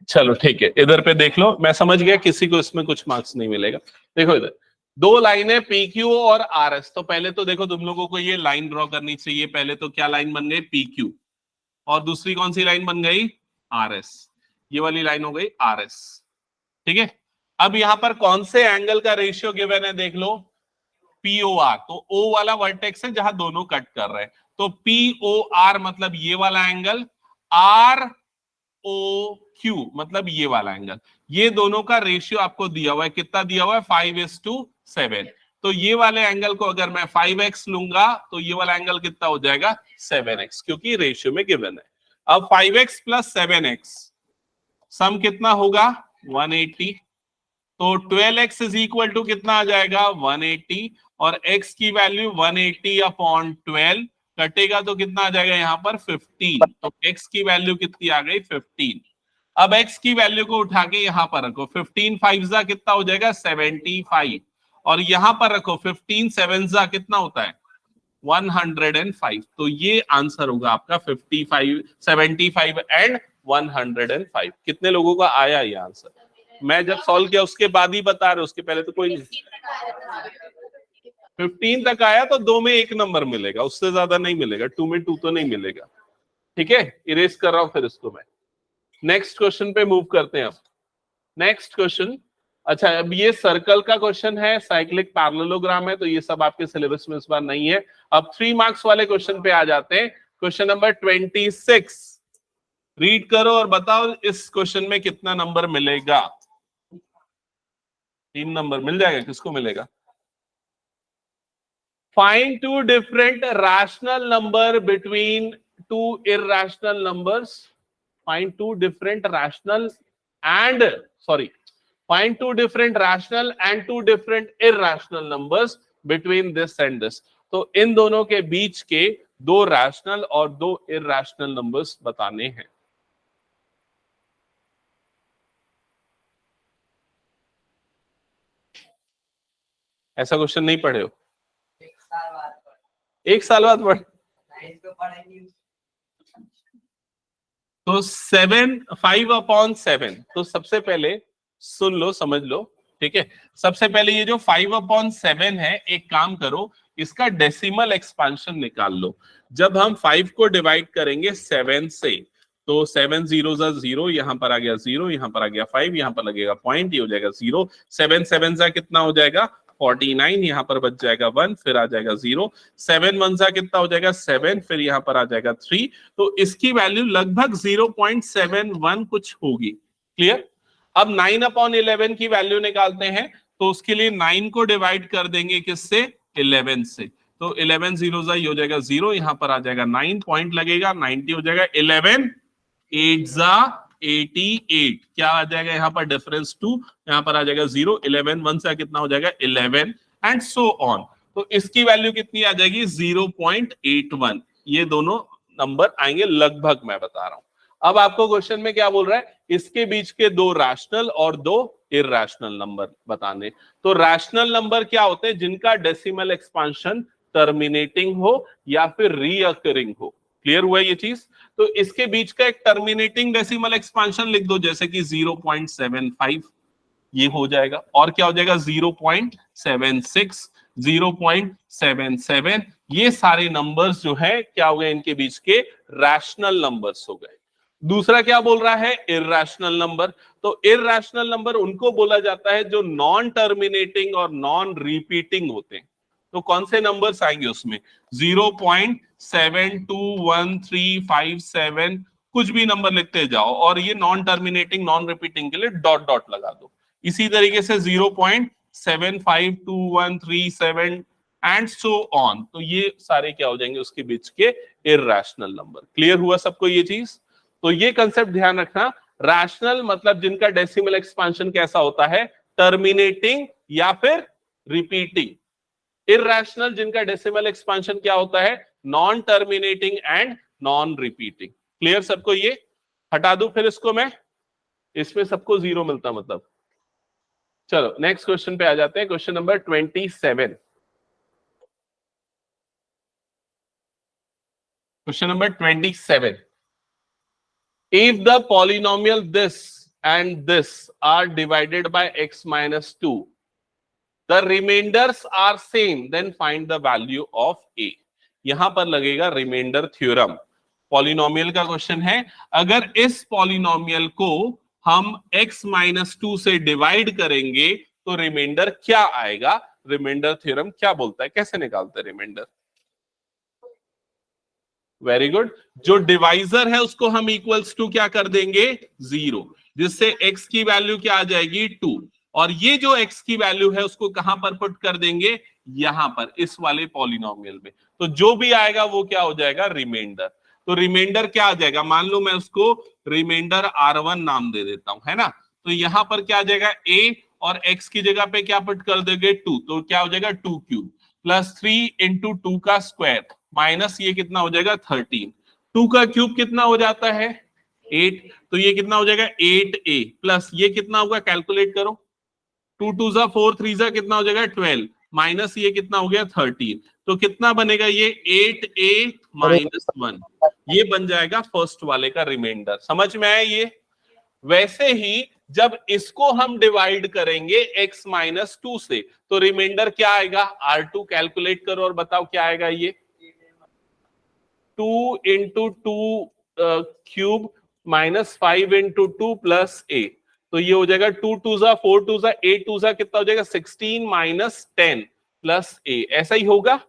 चलो ठीक है, इधर पे देख लो। मैं समझ गया किसी को इसमें कुछ मार्क्स नहीं मिलेगा। देखो इधर 2 लाइनें PQ और RS। तो पहले तो देखो तुम लोगों को ये लाइन ड्रॉ करनी चाहिए। पहले तो क्या लाइन बन गई? PQ। और दूसरी कौन सी लाइन बन गई? RS। ये वाली लाइन हो गई RS। ठीक है। अब यहां पर कौन से एंगल का रेशियो गिवन है देख लो। POR। तो O वाला वर्टेक्स है जहां दोनों कट कर रहे हैं। तो POR मतलब ये वाला एंगल, ROQ मतलब ये वाला एंगल। ये दोनों का रेशियो आपको दिया हुआ है। कितना दिया हुआ है? 5:7। तो ये वाले एंगल को अगर मैं 5x लूंगा तो ये वाला एंगल कितना हो जाएगा? 7x, क्योंकि रेशियो में गिवन है। अब 5x प्लस 7x सम कितना होगा? 180। तो 12x इज इक्वल टू कितना आ जाएगा? 180। और x की वैल्यू 180 अपॉन 12 कटेगा तो कितना आ जाएगा यहाँ पर? 15। तो x की वैल्यू कितनी आ गई? 15। अब x की वैल्यू को उठा के यहाँ पर रखो। 15 5 कितना हो जाएगा? 75। और यहाँ पर रखो 15 7 कितना होता है? 105। तो ये आंसर होगा आपका 55, 75 एंड 105। कितने लोगों का आया ये आंसर? मैं जब सॉल्व किया उसके बाद ही बता रहे, उसके पहले तो कोई नहीं। 15 तक आया तो 2 में 1 नंबर मिलेगा, उससे ज्यादा नहीं मिलेगा। 2 में 2 तो नहीं मिलेगा। ठीक है, इरेज कर रहा हूं फिर इसको मैं। नेक्स्ट क्वेश्चन पे मूव करते हैं अब। Next question. अच्छा, अब ये सर्कल का क्वेश्चन है, साइक्लिक पैरेललोग्राम है, तो ये सब आपके सिलेबस में इस बार नहीं है। अब 3 मार्क्स वाले क्वेश्चन पे आ जाते हैं। क्वेश्चन नंबर 26 रीड करो और बताओ इस क्वेश्चन में कितना नंबर मिलेगा? 3 नंबर मिल जाएगा। किसको मिलेगा? Find two different rational number between two irrational numbers. Find two different rational and find two different rational and two different irrational numbers between this and this. तो इन दोनों के बीच के 2 रैशनल और 2 इरैशनल नंबर्स बताने हैं। ऐसा क्वेश्चन नहीं पढ़े हो? 1 साल बाद पढ़। तो 5/7। तो सबसे पहले सुन लो, समझ लो। ठीक है, सबसे पहले ये जो 5/7 है, एक काम करो, इसका डेसिमल एक्सपांशन निकाल लो। जब हम 5 को डिवाइड करेंगे 7 से, तो 7 0 0, यहां पर आ गया 0, यहां पर आ गया 5, यहां पर लगेगा पॉइंट, ये हो जाएगा 0। 7 7 कितना हो जाएगा? 49, यहाँ पर बच जाएगा 1, फिर आ जाएगा 0, 7 1 जा कितना हो जाएगा 7, फिर यहाँ पर आ जाएगा 3, तो इसकी वैल्यू लगभग 0.71 कुछ होगी। क्लियर? अब 9/11 की वैल्यू निकालते हैं, तो उसके लिए 9 को डिवाइड कर देंगे किससे? 11 से। तो 11 0 जा हो जाएगा 0, यहाँ पर आ जाएगा 9, पॉइंट लगेगा 90 हो जाएगा, 11 8 जा 88, क्या आ जाएगा यहाँ पर? डिफरेंस 2, यहाँ पर आ जाएगा 0, 11 1 से कितना हो जाएगा 11, एंड सो ऑन। तो इसकी वैल्यू कितनी आ जाएगी? 0.81। ये दोनों नंबर आएंगे लगभग, मैं बता रहा हूं। अब आपको क्वेश्चन में क्या बोल रहा है? इसके बीच के दो रैशनल और दो इरैशनल नंबर बताने। तो रैशनल नंबर क्या होते हैं? जिनका डेसिमल एक्सपांशन टर्मिनेटिंग हो या फिर रीअकरिंग हो। क्लियर हुआ ये चीज? तो इसके बीच का एक टर्मिनेटिंग डेसिमल एक्सपांशन लिख दो, जैसे कि 0.75, ये हो जाएगा। और क्या हो जाएगा? 0.76, 0.77, ये सारे नंबर्स जो है क्या हो गए? इनके बीच के रैशनल नंबर्स हो गए। दूसरा क्या बोल रहा है? Irrational number. तो इरैशनल नंबर उनको बोला जाता है जो नॉन टर्मिनेटिंग और नॉन रिपीटिंग होते हैं। तो कौन से नंबर्स आएंगे उसमें? 0.721357, कुछ भी नंबर लिखते जाओ, और ये नॉन टर्मिनेटिंग नॉन रिपीटिंग के लिए डॉट डॉट लगा दो। इसी तरीके से 0.752137 एंड सो ऑन। तो ये सारे क्या हो जाएंगे? उसके बीच के इरैशनल नंबर। क्लियर हुआ सबको ये चीज? तो ये कंसेप्ट ध्यान रखना। रैशनल मतलब जिनका डेसिमल एक्सपांशन कैसा होता है? टर्मिनेटिंग या फिर रिपीटिंग। इरैशनल जिनका डेसिमल एक्सपांशन क्या होता है? Non terminating and non repeating. Clear सबको? ये हटा दूं फिर इसको मैं, इसमें सबको 0 मिलता मतलब। चलो नेक्स्ट क्वेश्चन पे आ जाते हैं। Question number 27। Question number 27। If the polynomial this and this are divided by x minus 2, the remainders are same, then find the value of a. यहां पर लगेगा रिमाइंडर थ्योरम। पॉलिनोमियल का क्वेश्चन है, अगर इस पॉलिनोमियल को हम x माइनस 2 से डिवाइड करेंगे तो रिमाइंडर क्या आएगा? रिमाइंडर थ्योरम क्या बोलता है? कैसे निकालते हैं रिमाइंडर? Very good. जो डिवाइजर है उसको हम इक्वल्स टू क्या कर देंगे? 0, जिससे x की वैल्यू क्या आ जाएगी? 2, और ये जो x की वैल्यू है उसको कहां पर पुट कर देंगे? यहां पर, इस वाले पॉलिनोमियल में। तो जो भी आएगा वो क्या हो जाएगा? रिमाइंडर। तो रिमाइंडर क्या आ जाएगा? मान लो मैं उसको रिमाइंडर R1 नाम दे देता हूं, है ना? तो यहां पर क्या आ जाएगा? a, और x की जगह पे क्या पुट कर देंगे? 2, तो क्या हो जाएगा? 2 क्यूब प्लस 3 इंटू 2 का स्क्वायर माइनस ये कितना हो जाएगा? 13। 2 का क्यूब कितना हो जाता है? 8, तो ये कितना हो जाएगा? 8a प्लस ये कितना होगा? कैलकुलेट करो। 2 2 जा 4, 3 जा कितना हो जाएगा? 12, माइनस ये कितना हो गया? 13। तो कितना बनेगा ये? 8a minus 1। ये बन जाएगा फर्स्ट वाले का रिमाइंडर। समझ में आया ये? वैसे ही जब इसको हम डिवाइड करेंगे x माइनस 2 से, तो रिमाइंडर क्या आएगा? R2 कैलकुलेट करो और बताओ क्या आएगा ये? 2 into 2 cube minus 5 into 2 plus a, तो ये हो जाएगा 2 2 जा 4 2 जा 8 2 जा कितना हो जाएगा? 16 माइनस 10 प्लस a। ऐसा ही होगा।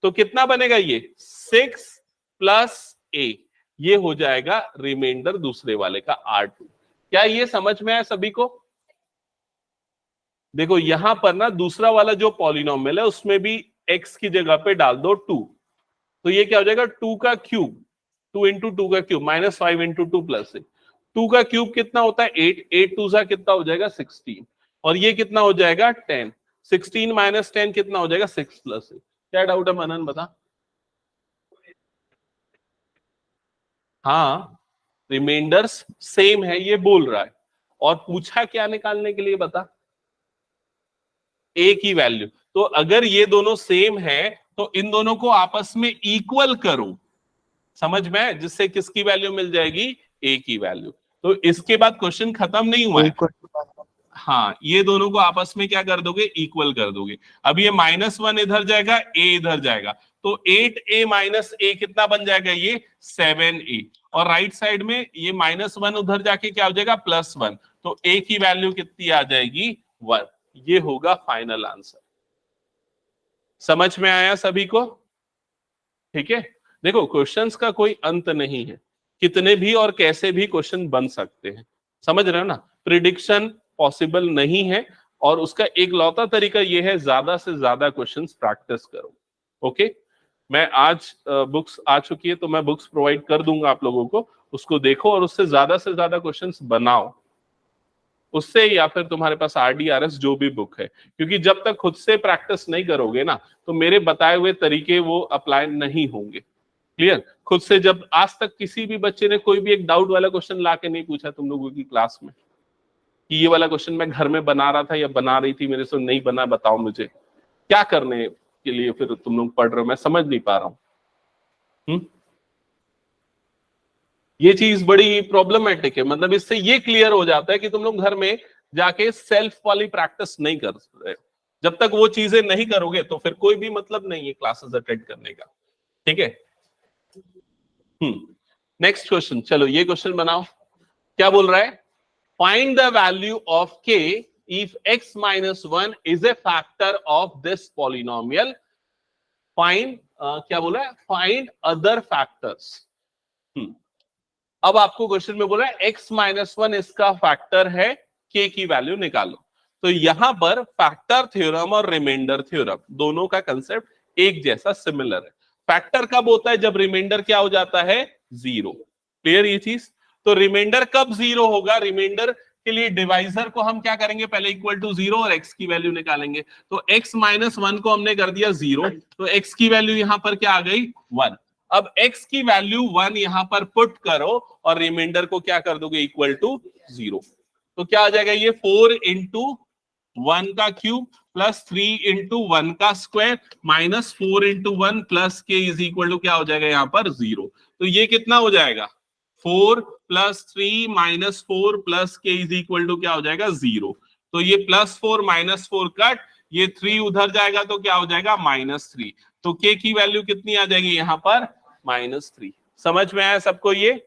तो कितना बनेगा ये? 6 प्लस a। ये हो जाएगा रिमाइंडर दूसरे वाले का R2। क्या ये समझ में आया सभी को? देखो यहां पर ना दूसरा वाला जो पॉलिनोमियल है उसमें भी x की जगह पे डाल दो 2, तो ये क्या हो जाएगा? 2 का क्यूब, 2 इंटू 2 का क्यूब माइनस 5 इंटू 2 प्लस 6। 2 का क्यूब कितना होता है? 8, 8 2 सा कितना हो जाएगा? 16, और ये कितना हो जाएगा? 10। 16 माइनस 10 कितना हो जाएगा? 6 प्लस 6। क्या डाउट है मनन, बता? हाँ, रिमाइंडर्स सेम है ये बोल रहा है। और पूछा क्या निकालने के लिए बता? a की वैल्यू। तो अगर ये दोनों सेम है तो इन दोनों को आपस में इक्वल करो, समझ में? जिससे किसकी वैल्यू मिल जाएगी? a की वैल्यू। तो इसके बाद क्वेश्चन खत्म नहीं हुआ है। हाँ, ये दोनों को आपस में क्या कर दोगे? इक्वल कर दोगे। अब ये -1 इधर जाएगा, a इधर जाएगा, तो 8a माइनस a कितना बन जाएगा? ये 7a। और राइट साइड में ये -1 उधर जाके क्या हो जाएगा? +1। तो a की वैल्यू कितनी आ जाएगी? 1। ये होगा फाइनल आंसर। समझ में आया सभी को? ठीक है, देखो क्वेश्चंस का कोई अंत नहीं है, कितने भी और कैसे भी क्वेश्चन बन सकते हैं, समझ रहे हो ना? प्रिडिक्शन पॉसिबल नहीं है और उसका एक लौता तरीका यह है ज्यादा से ज्यादा क्वेश्चंस प्रैक्टिस करो। ओके, मैं आज बुक्स आ चुकी है तो मैं बुक्स प्रोवाइड कर दूंगा आप लोगों को, उसको देखो और उससे ज्यादा क्वेश्चंस बनाओ, उससे या फिर तुम्हारे पास RDRS जो भी बुक है, क्योंकि जब तक खुद से प्रैक्टिस नहीं करोगे ना तो मेरे बताए हुए तरीके वो अप्लाई नहीं होंगे। क्लियर? खुद से जब आज तक किसी भी बच्चे ने कोई भी एक डाउट वाला क्वेश्चन ला के नहीं पूछा तुम लोगों की क्लास में कि ये वाला क्वेश्चन मैं घर में बना रहा था या बना रही थी, मेरे से नहीं बना, बताओ मुझे क्या करने के लिए फिर तुम लोग पढ़ रहे हो, मैं समझ नहीं पा रहा हूं। ये चीज बड़ी प्रॉब्लमेटिक है, मतलब इससे ये क्लियर हो जाता है कि तुम लोग घर में जाके सेल्फ वाली प्रैक्टिस नहीं कर रहे। जब तक वो चीजें नहीं करोगे तो फिर कोई भी मतलब नहीं है क्लासेस अटेंड करने का। ठीक है, नेक्स्ट क्वेश्चन, चलो ये क्वेश्चन बनाओ। क्या बोल रहा है? Find the value of k if x minus 1 is a factor of this polynomial. Find क्या बोला है? Find other factors. अब आपको क्वेश्चन में बोला है x माइनस 1 इसका फैक्टर है, k की वैल्यू निकालो। तो यहां पर फैक्टर थ्योरम और रिमाइंडर थ्योरम दोनों का कंसेप्ट एक जैसा सिमिलर है। फैक्टर कब होता है? जब रिमाइंडर क्या हो जाता है? 0। क्लियर ये चीज? तो रिमाइंडर कब 0 होगा? रिमाइंडर के लिए डिवाइजर को हम क्या करेंगे? पहले इक्वल टू 0 और x की वैल्यू निकालेंगे। तो x माइनस 1 को हमने कर दिया 0, तो x की वैल्यू यहां पर क्या आ गई? 1। अब x की वैल्यू 1 यहां पर पुट करो और रिमाइंडर को क्या कर दोगे? Equal to 0। तो क्या आ जाएगा? ये 4 इंटू 1 का क्यूब प्लस 3 इंटू 1 का स्क्वायर माइनस 4 इंटू 1 प्लस के इज इक्वल टू क्या हो जाएगा यहां पर? 0। तो ये कितना हो जाएगा? 4 प्लस 3 माइनस 4 प्लस के इज इक्वल टू क्या हो जाएगा? 0। तो ये प्लस 4 माइनस 4 कट, ये 3 उधर जाएगा तो क्या हो जाएगा? -3। तो के की वैल्यू कितनी आ जाएगी यहां पर? -3। समझ में आया सबको ये?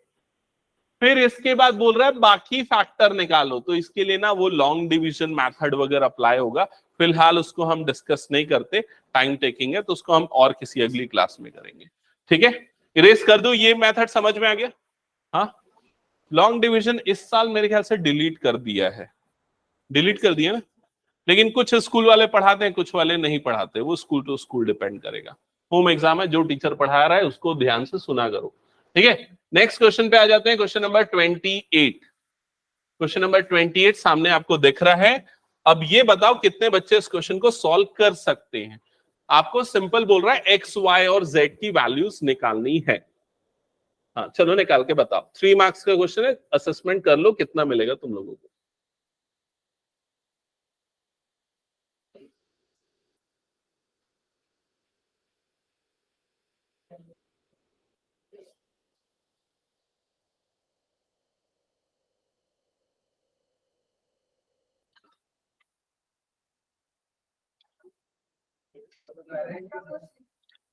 फिर इसके बाद बोल रहा है बाकी फैक्टर निकालो। तो इसके लिए ना वो लॉन्ग डिवीजन मेथड वगैरह अप्लाई होगा, फिलहाल उसको हम डिस्कस नहीं करते, टाइम टेकिंग है, तो उसको हम और किसी अगली क्लास में करेंगे। ठीक है, इरेज कर दो। ये मेथड समझ में आ गया? हाँ, लॉन्ग डिवीजन इस साल मेरे ख्याल से डिलीट कर दिया है, डिलीट कर दिया ना, लेकिन कुछ स्कूल वाले पढ़ाते हैं, कुछ वाले नहीं पढ़ाते, वो स्कूल टू स्कूल डिपेंड करेगा। होम एग्जाम है, जो टीचर पढ़ा रहा है उसको ध्यान से सुना करो। ठीक है, नेक्स्ट क्वेश्चन पे आ जाते हैं। Question number 28। क्वेश्चन नंबर 28 सामने आपको दिख रहा है। अब ये बताओ कितने बच्चे इस क्वेश्चन को सॉल्व कर सकते हैं? आपको सिंपल बोल रहा है एक्स, वाई और जेड की वैल्यूज निकालनी है। हाँ चलो निकाल के बताओ। 3 मार्क्स का क्वेश्चन है, असेसमेंट कर लो कितना मिलेगा तुम लोगों को।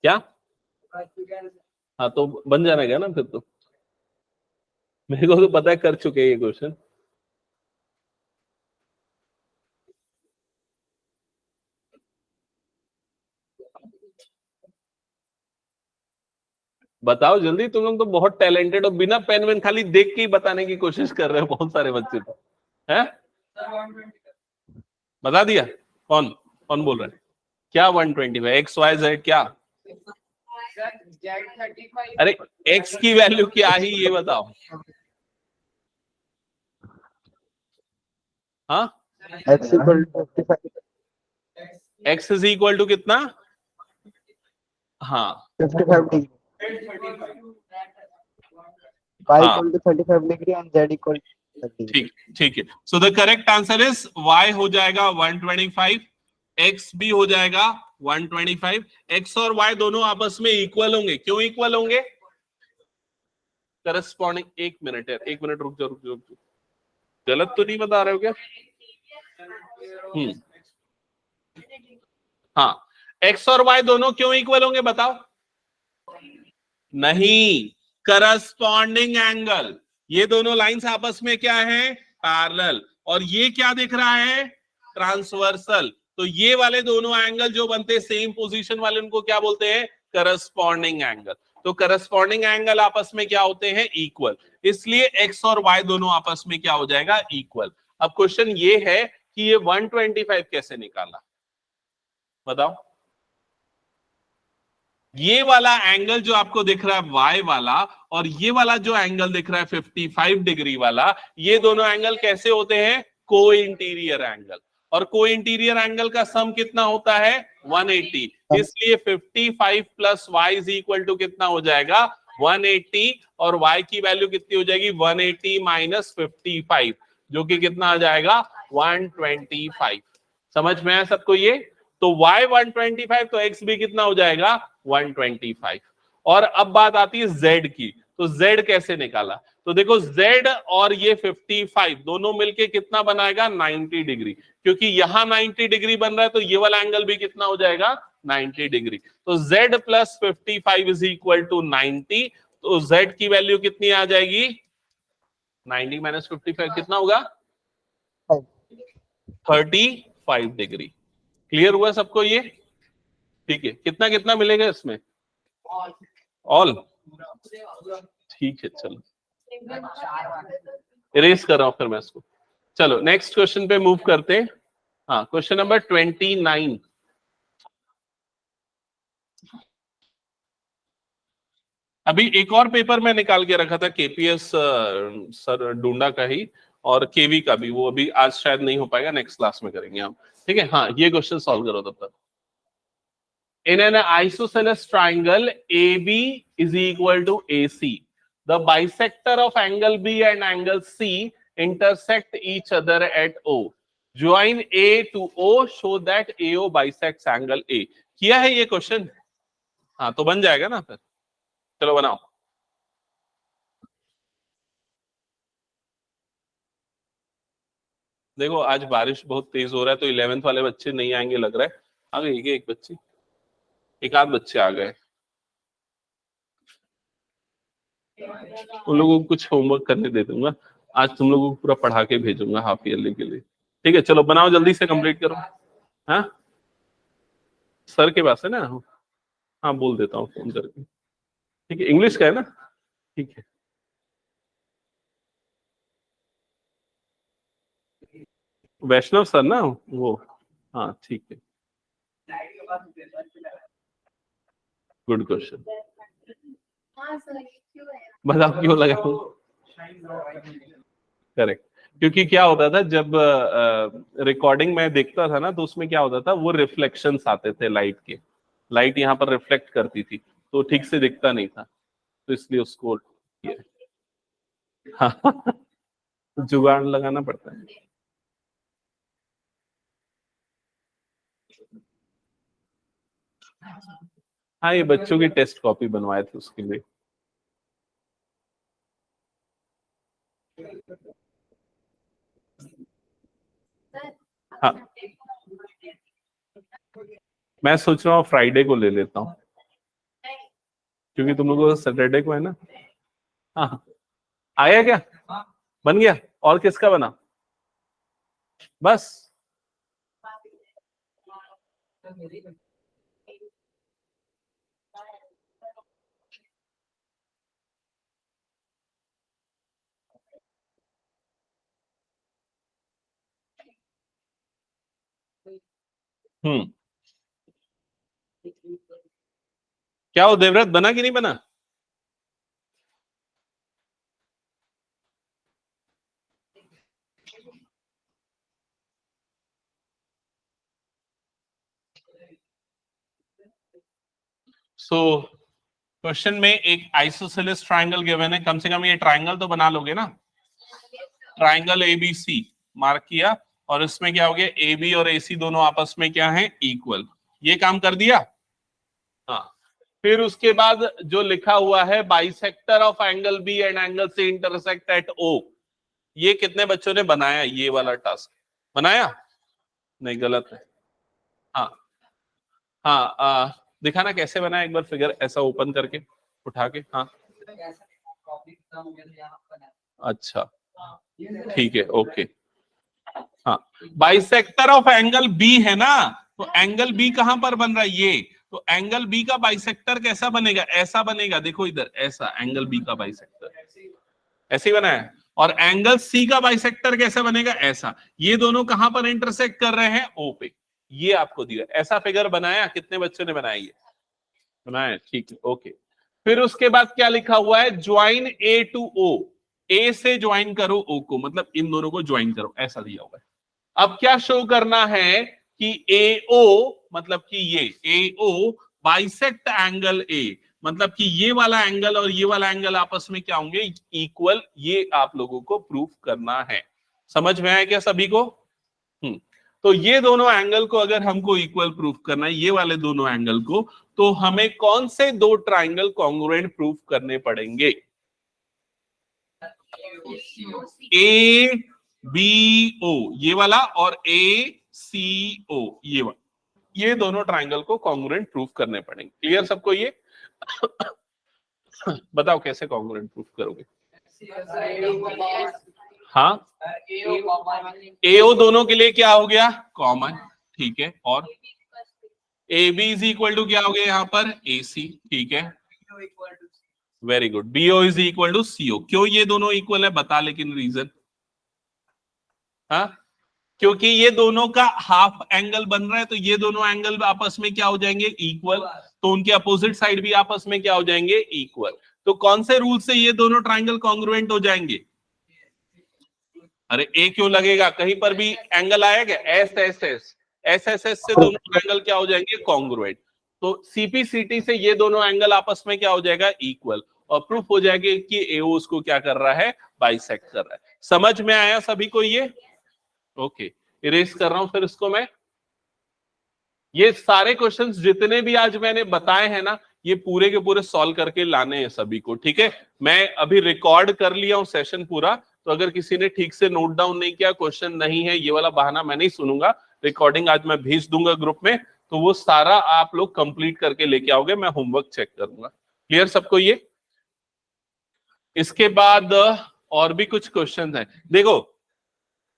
क्या? हाँ तो बन जाना क्या ना फिर तो, मेरे को तो पता है कर चुके हैं ये क्वेश्चन। बताओ जल्दी, तुम लोग तो बहुत टैलेंटेड हो, बिना पेन वेन खाली देख के ही बताने की कोशिश कर रहे हो बहुत सारे बच्चे तो है। बता दिया? कौन कौन बोल रहा है? क्या 125? एक्स वाई जेड क्या? अरे एक्स की वैल्यू क्या ही ये बताओ। हाँ, एक्स इज इक्वल टू कितना? हाँ 55 degree. Y हाँ equal to 35 degree and Z equal to 30 degree. ठीक ठीक है। So the correct answer is y हो जाएगा 125, x भी हो जाएगा 125। x और y दोनों आपस में इक्वल होंगे। क्यों इक्वल होंगे? करस्पॉन्डिंग, एक मिनट यार, एक मिनट रुक जाओ, गलत तो नहीं बता रहे हो क्या? हाँ, x और y दोनों क्यों इक्वल होंगे बताओ? नहीं, करस्पॉन्डिंग एंगल। ये दोनों लाइंस आपस में क्या है? पैरेलल। और ये क्या दिख रहा है? ट्रांसवर्सल। तो ये वाले दोनों एंगल जो बनते हैं सेम पोजीशन वाले, उनको क्या बोलते हैं? Corresponding angle. तो करस्पॉन्डिंग एंगल आपस में क्या होते हैं? इक्वल। इसलिए एक्स और वाई दोनों आपस में क्या हो जाएगा? इक्वल। अब क्वेश्चन ये है कि ये 125 कैसे निकाला, बताओ। ये वाला एंगल जो आपको दिख रहा है वाई वाला, और ये वाला जो एंगल दिख रहा है 55 डिग्री वाला, ये दोनों एंगल कैसे होते हैं? को इंटीरियर एंगल। और को इंटीरियर एंगल का सम कितना होता है? 180। इसलिए 55 plus Y is equal to कितना हो जाएगा? 180। और y की वैल्यू कितनी हो जाएगी? 180 माइनस 55, जो कि कितना आ जाएगा? 125। समझ में आया सबको ये? तो y 125, तो x भी कितना हो जाएगा? 125। और अब बात आती है z की। तो z कैसे निकाला? तो देखो z और ये 55 दोनों मिलके कितना बनाएगा? 90 डिग्री। क्योंकि यहां 90 डिग्री बन रहा है, तो ये वाला एंगल भी कितना हो जाएगा? 90 डिग्री। तो z plus 55 is equal to 90। तो z की वैल्यू कितनी आ जाएगी? 90 माइनस 55 कितना होगा? 35 डिग्री। क्लियर हुआ सबको ये? ठीक है, कितना कितना मिलेगा इसमें? ऑल। ठीक है, चलो इरेज कर रहा हूं फिर मैं इसको। चलो नेक्स्ट क्वेश्चन पे मूव करते हैं। हाँ, क्वेश्चन नंबर 29। अभी एक और पेपर मैं निकाल के रखा था, केपीएस सर डूंडा का ही, और केवी का भी। वो अभी आज शायद नहीं हो पाएगा, नेक्स्ट क्लास में करेंगे हम। ठीक है, हाँ, ये क्वेश्चन सॉल्व करो तब तक। In an isosceles triangle, AB is equal to AC. The bisector of angle B and angle C intersect each other at O. Join A to O, show that AO bisects angle A. किया है ये question? हाँ, तो बन जाएगा ना फिर। चलो बनाओ। देखो आज बारिश बहुत तेज हो रहा है, तो 11th वाले बच्चे नहीं आएंगे लग रहा है। आ गई क्या एक बच्ची? एक आध बच्चे आ गए। उन लोगों को कुछ होमवर्क करने दे दूंगा। आज तुम लोगों को पूरा पढ़ा के भेजूंगा हाफ ईयरली के लिए। ठीक है, चलो बनाओ, जल्दी से कंप्लीट करो। हाँ, सर के पास है ना? हाँ, बोल देता हूँ फोन करके। ठीक है, इंग्लिश का है ना? ठीक है, वैष्णव सर ना वो? हाँ ठीक है, गुड क्वेश्चन। बताओ क्यों लगा? करेक्ट, क्योंकि क्या होता था जब रिकॉर्डिंग में देखता था ना, तो उसमें क्या होता था, वो रिफ्लेक्शंस आते थे लाइट के। लाइट यहाँ पर रिफ्लेक्ट करती थी, तो ठीक से दिखता नहीं था, तो इसलिए उसको हाँ जुगाड़ लगाना पड़ता है। हाँ, ये बच्चों की टेस्ट कॉपी बनवाए थे उसके लिए। हाँ, मैं सोच रहा हूँ फ्राइडे को ले लेता हूँ, क्योंकि तुम लोगों को सैटरडे को है ना। हाँ, आया क्या? बन गया? और किसका बना? बस। क्या हो देवव्रत, बना कि नहीं बना? सो क्वेश्चन में एक आइसोसेलेस ट्राइंगल गिवन है। कम से कम ये ट्राइंगल तो बना लोगे ना? ट्राइंगल एबीसी मार्क किया, और इसमें क्या हो गया, ए बी और ए सी दोनों आपस में क्या है? इक्वल। ये काम कर दिया। हाँ, फिर उसके बाद जो लिखा हुआ है, bisector of angle B and angle C intersect at O. ये कितने बच्चों ने बनाया ये वाला टास्क? बनाया? नहीं, गलत है। हाँ हाँ, दिखाना कैसे बनाया एक बार, फिगर ऐसा ओपन करके उठा के। हाँ, अच्छा, ठीक है, ओके। हाँ, बाइसेक्टर ऑफ एंगल बी है ना, तो एंगल बी कहां पर बन रहा है, ये, तो एंगल बी का बाइसेक्टर कैसा बनेगा, ऐसा बनेगा, देखो इधर ऐसा एंगल बी का बाइसेक्टर ऐसे ही बना है। और एंगल सी का बाइसेक्टर कैसा बनेगा, ऐसा। ये दोनों कहां पर इंटरसेक्ट कर रहे हैं, ओ पे। ये आपको दिया, ऐसा फिगर बनाया, कितने बच्चों ने बनाया, ये बनाया, ठीक है, ओके। फिर उसके बाद क्या लिखा हुआ है, ज्वाइन ए टू ओ, ए से ज्वाइन करो ओ को, मतलब इन दोनों को ज्वाइन करो, ऐसा दिया हुआ है। अब क्या शो करना है कि ए ओ, मतलब कि ये ए ओ बाइसेक्ट एंगल ए, मतलब कि ये वाला एंगल और ये वाला एंगल आपस में क्या होंगे, इक्वल। ये आप लोगों को प्रूफ करना है। समझ में आया क्या सभी को? तो ये दोनों एंगल को अगर हमको इक्वल प्रूफ करना है, ये वाले दोनों एंगल को, तो हमें कौन से दो ट्राइंगल कॉन्ग्रुएंट प्रूफ करने पड़ेंगे, ए बी ओ ये वाला और ए सी ओ ये वाला, ये दोनों ट्राइंगल को कॉन्ग्रुएंट प्रूफ करने पड़ेंगे। क्लियर सबको ये? बताओ कैसे कॉन्ग्रुएंट प्रूफ करोगे? हाँ, एओ दोनों के लिए क्या हो गया, कॉमन, ठीक है। और A B is equal to क्या हो गया यहाँ पर, ए सी, ठीक है, very good. BO is equal to CO. क्यों ये दोनों इक्वल है, बता लेकिन रीजन। हाँ, क्योंकि ये दोनों का हाफ एंगल बन रहा है, तो ये दोनों एंगल आपस में क्या हो जाएंगे, इक्वल। तो उनके अपोजिट साइड भी आपस में क्या हो जाएंगे, इक्वल। तो कौन से रूल से ये दोनों ट्राइंगल कॉन्ग्रुएंट हो जाएंगे? अरे ए क्यों लगेगा, कहीं पर भी एंगल आएगा, S S S, S S S से दोनों एंगल क्या हो जाएंगे, कॉन्ग्रुएंट। तो सीपीसीटी से ये दोनों एंगल आपस में क्या हो जाएगा, इक्वल। और प्रूफ हो जाएगा कि एओ उसको क्या कर रहा है, बाइसेक्ट कर रहा है। समझ में आया सभी को ये? ओके, इरेज कर रहा हूं फिर इसको मैं। ये सारे क्वेश्चंस जितने भी आज मैंने बताए हैं ना, ये पूरे के पूरे सॉल्व करके लाने हैं सभी को, ठीक है। मैं अभी रिकॉर्ड कर लिया हूं सेशन पूरा, तो अगर किसी ने ठीक से नोट डाउन नहीं किया, क्वेश्चन नहीं है, ये वाला बहाना मैं नहीं सुनूंगा। रिकॉर्डिंग आज मैं भेज दूंगा ग्रुप में, तो वो सारा आप लोग कंप्लीट करके लेके आओगे, मैं होमवर्क चेक करूंगा। क्लियर सबको ये? इसके बाद और भी कुछ क्वेश्चन है। देखो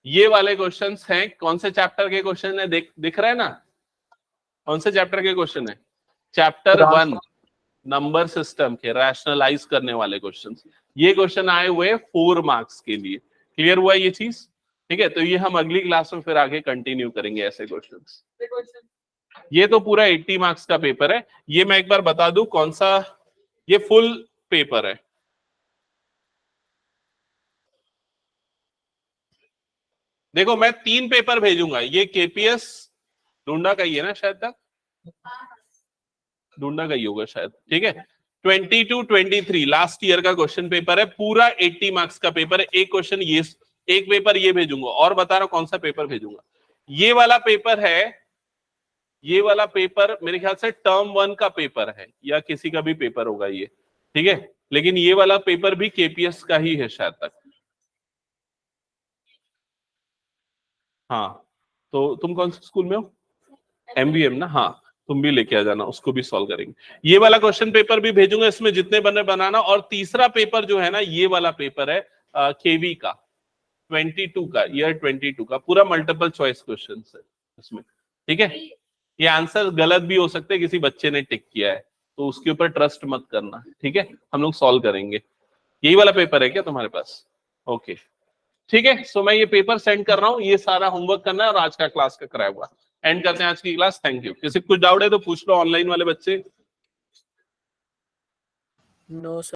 ये वाले क्वेश्चंस हैं, कौन से चैप्टर के क्वेश्चन है, दिख रहा है ना, कौन से चैप्टर के क्वेश्चन है? चैप्टर 1 नंबर सिस्टम के रैशनलाइज करने वाले क्वेश्चंस। ये क्वेश्चन आए हुए 4 मार्क्स के लिए। क्लियर हुआ ये चीज? ठीक है, तो ये हम अगली क्लास में फिर आगे कंटिन्यू करेंगे ऐसे क्वेश्चंस। ये तो पूरा 80 मार्क्स का पेपर है। ये मैं एक बार बता दूं कौन सा, ये फुल पेपर है। देखो मैं 3 पेपर भेजूंगा, ये केपीएस ढूंढा का ही है ना, शायद तक ढूंढा का ही होगा शायद, ठीक है। 22-23 लास्ट ईयर का क्वेश्चन पेपर है, पूरा 80 मार्क्स का पेपर है। एक क्वेश्चन ये, एक पेपर ये भेजूंगा, और बता रहा कौन सा पेपर भेजूंगा। ये वाला पेपर है, ये वाला पेपर मेरे ख्याल से टर्म 1 का पेपर है, या किसी का भी पेपर होगा ये, ठीक है। लेकिन ये वाला पेपर भी केपीएस का ही है शायद तक। हाँ, तो तुम कौन से स्कूल में हो? एमवीएम ना, हाँ, तुम भी लेके आ जाना, उसको भी सॉल्व करेंगे। ये वाला क्वेश्चन पेपर भी भेजूंगा, इसमें जितने बने बनाना। और तीसरा पेपर जो है ना, ये वाला पेपर है केवी का 22 का, ईयर 22 का, पूरा मल्टीपल चॉइस क्वेश्चन है इसमें, ठीक है। ये आंसर गलत भी हो सकते हैं, किसी बच्चे ने टिक किया है, तो उसके ऊपर ट्रस्ट मत करना, ठीक है। हम लोग सॉल्व करेंगे। यही वाला पेपर है क्या तुम्हारे पास? ओके, ठीक है। सो मैं ये पेपर सेंड कर रहा हूँ, ये सारा होमवर्क करना है, और आज का क्लास का कराया हुआ। एंड करते हैं आज की क्लास। Thank you. किसी को कुछ डाउट है तो पूछ लो, ऑनलाइन वाले बच्चे। No sir.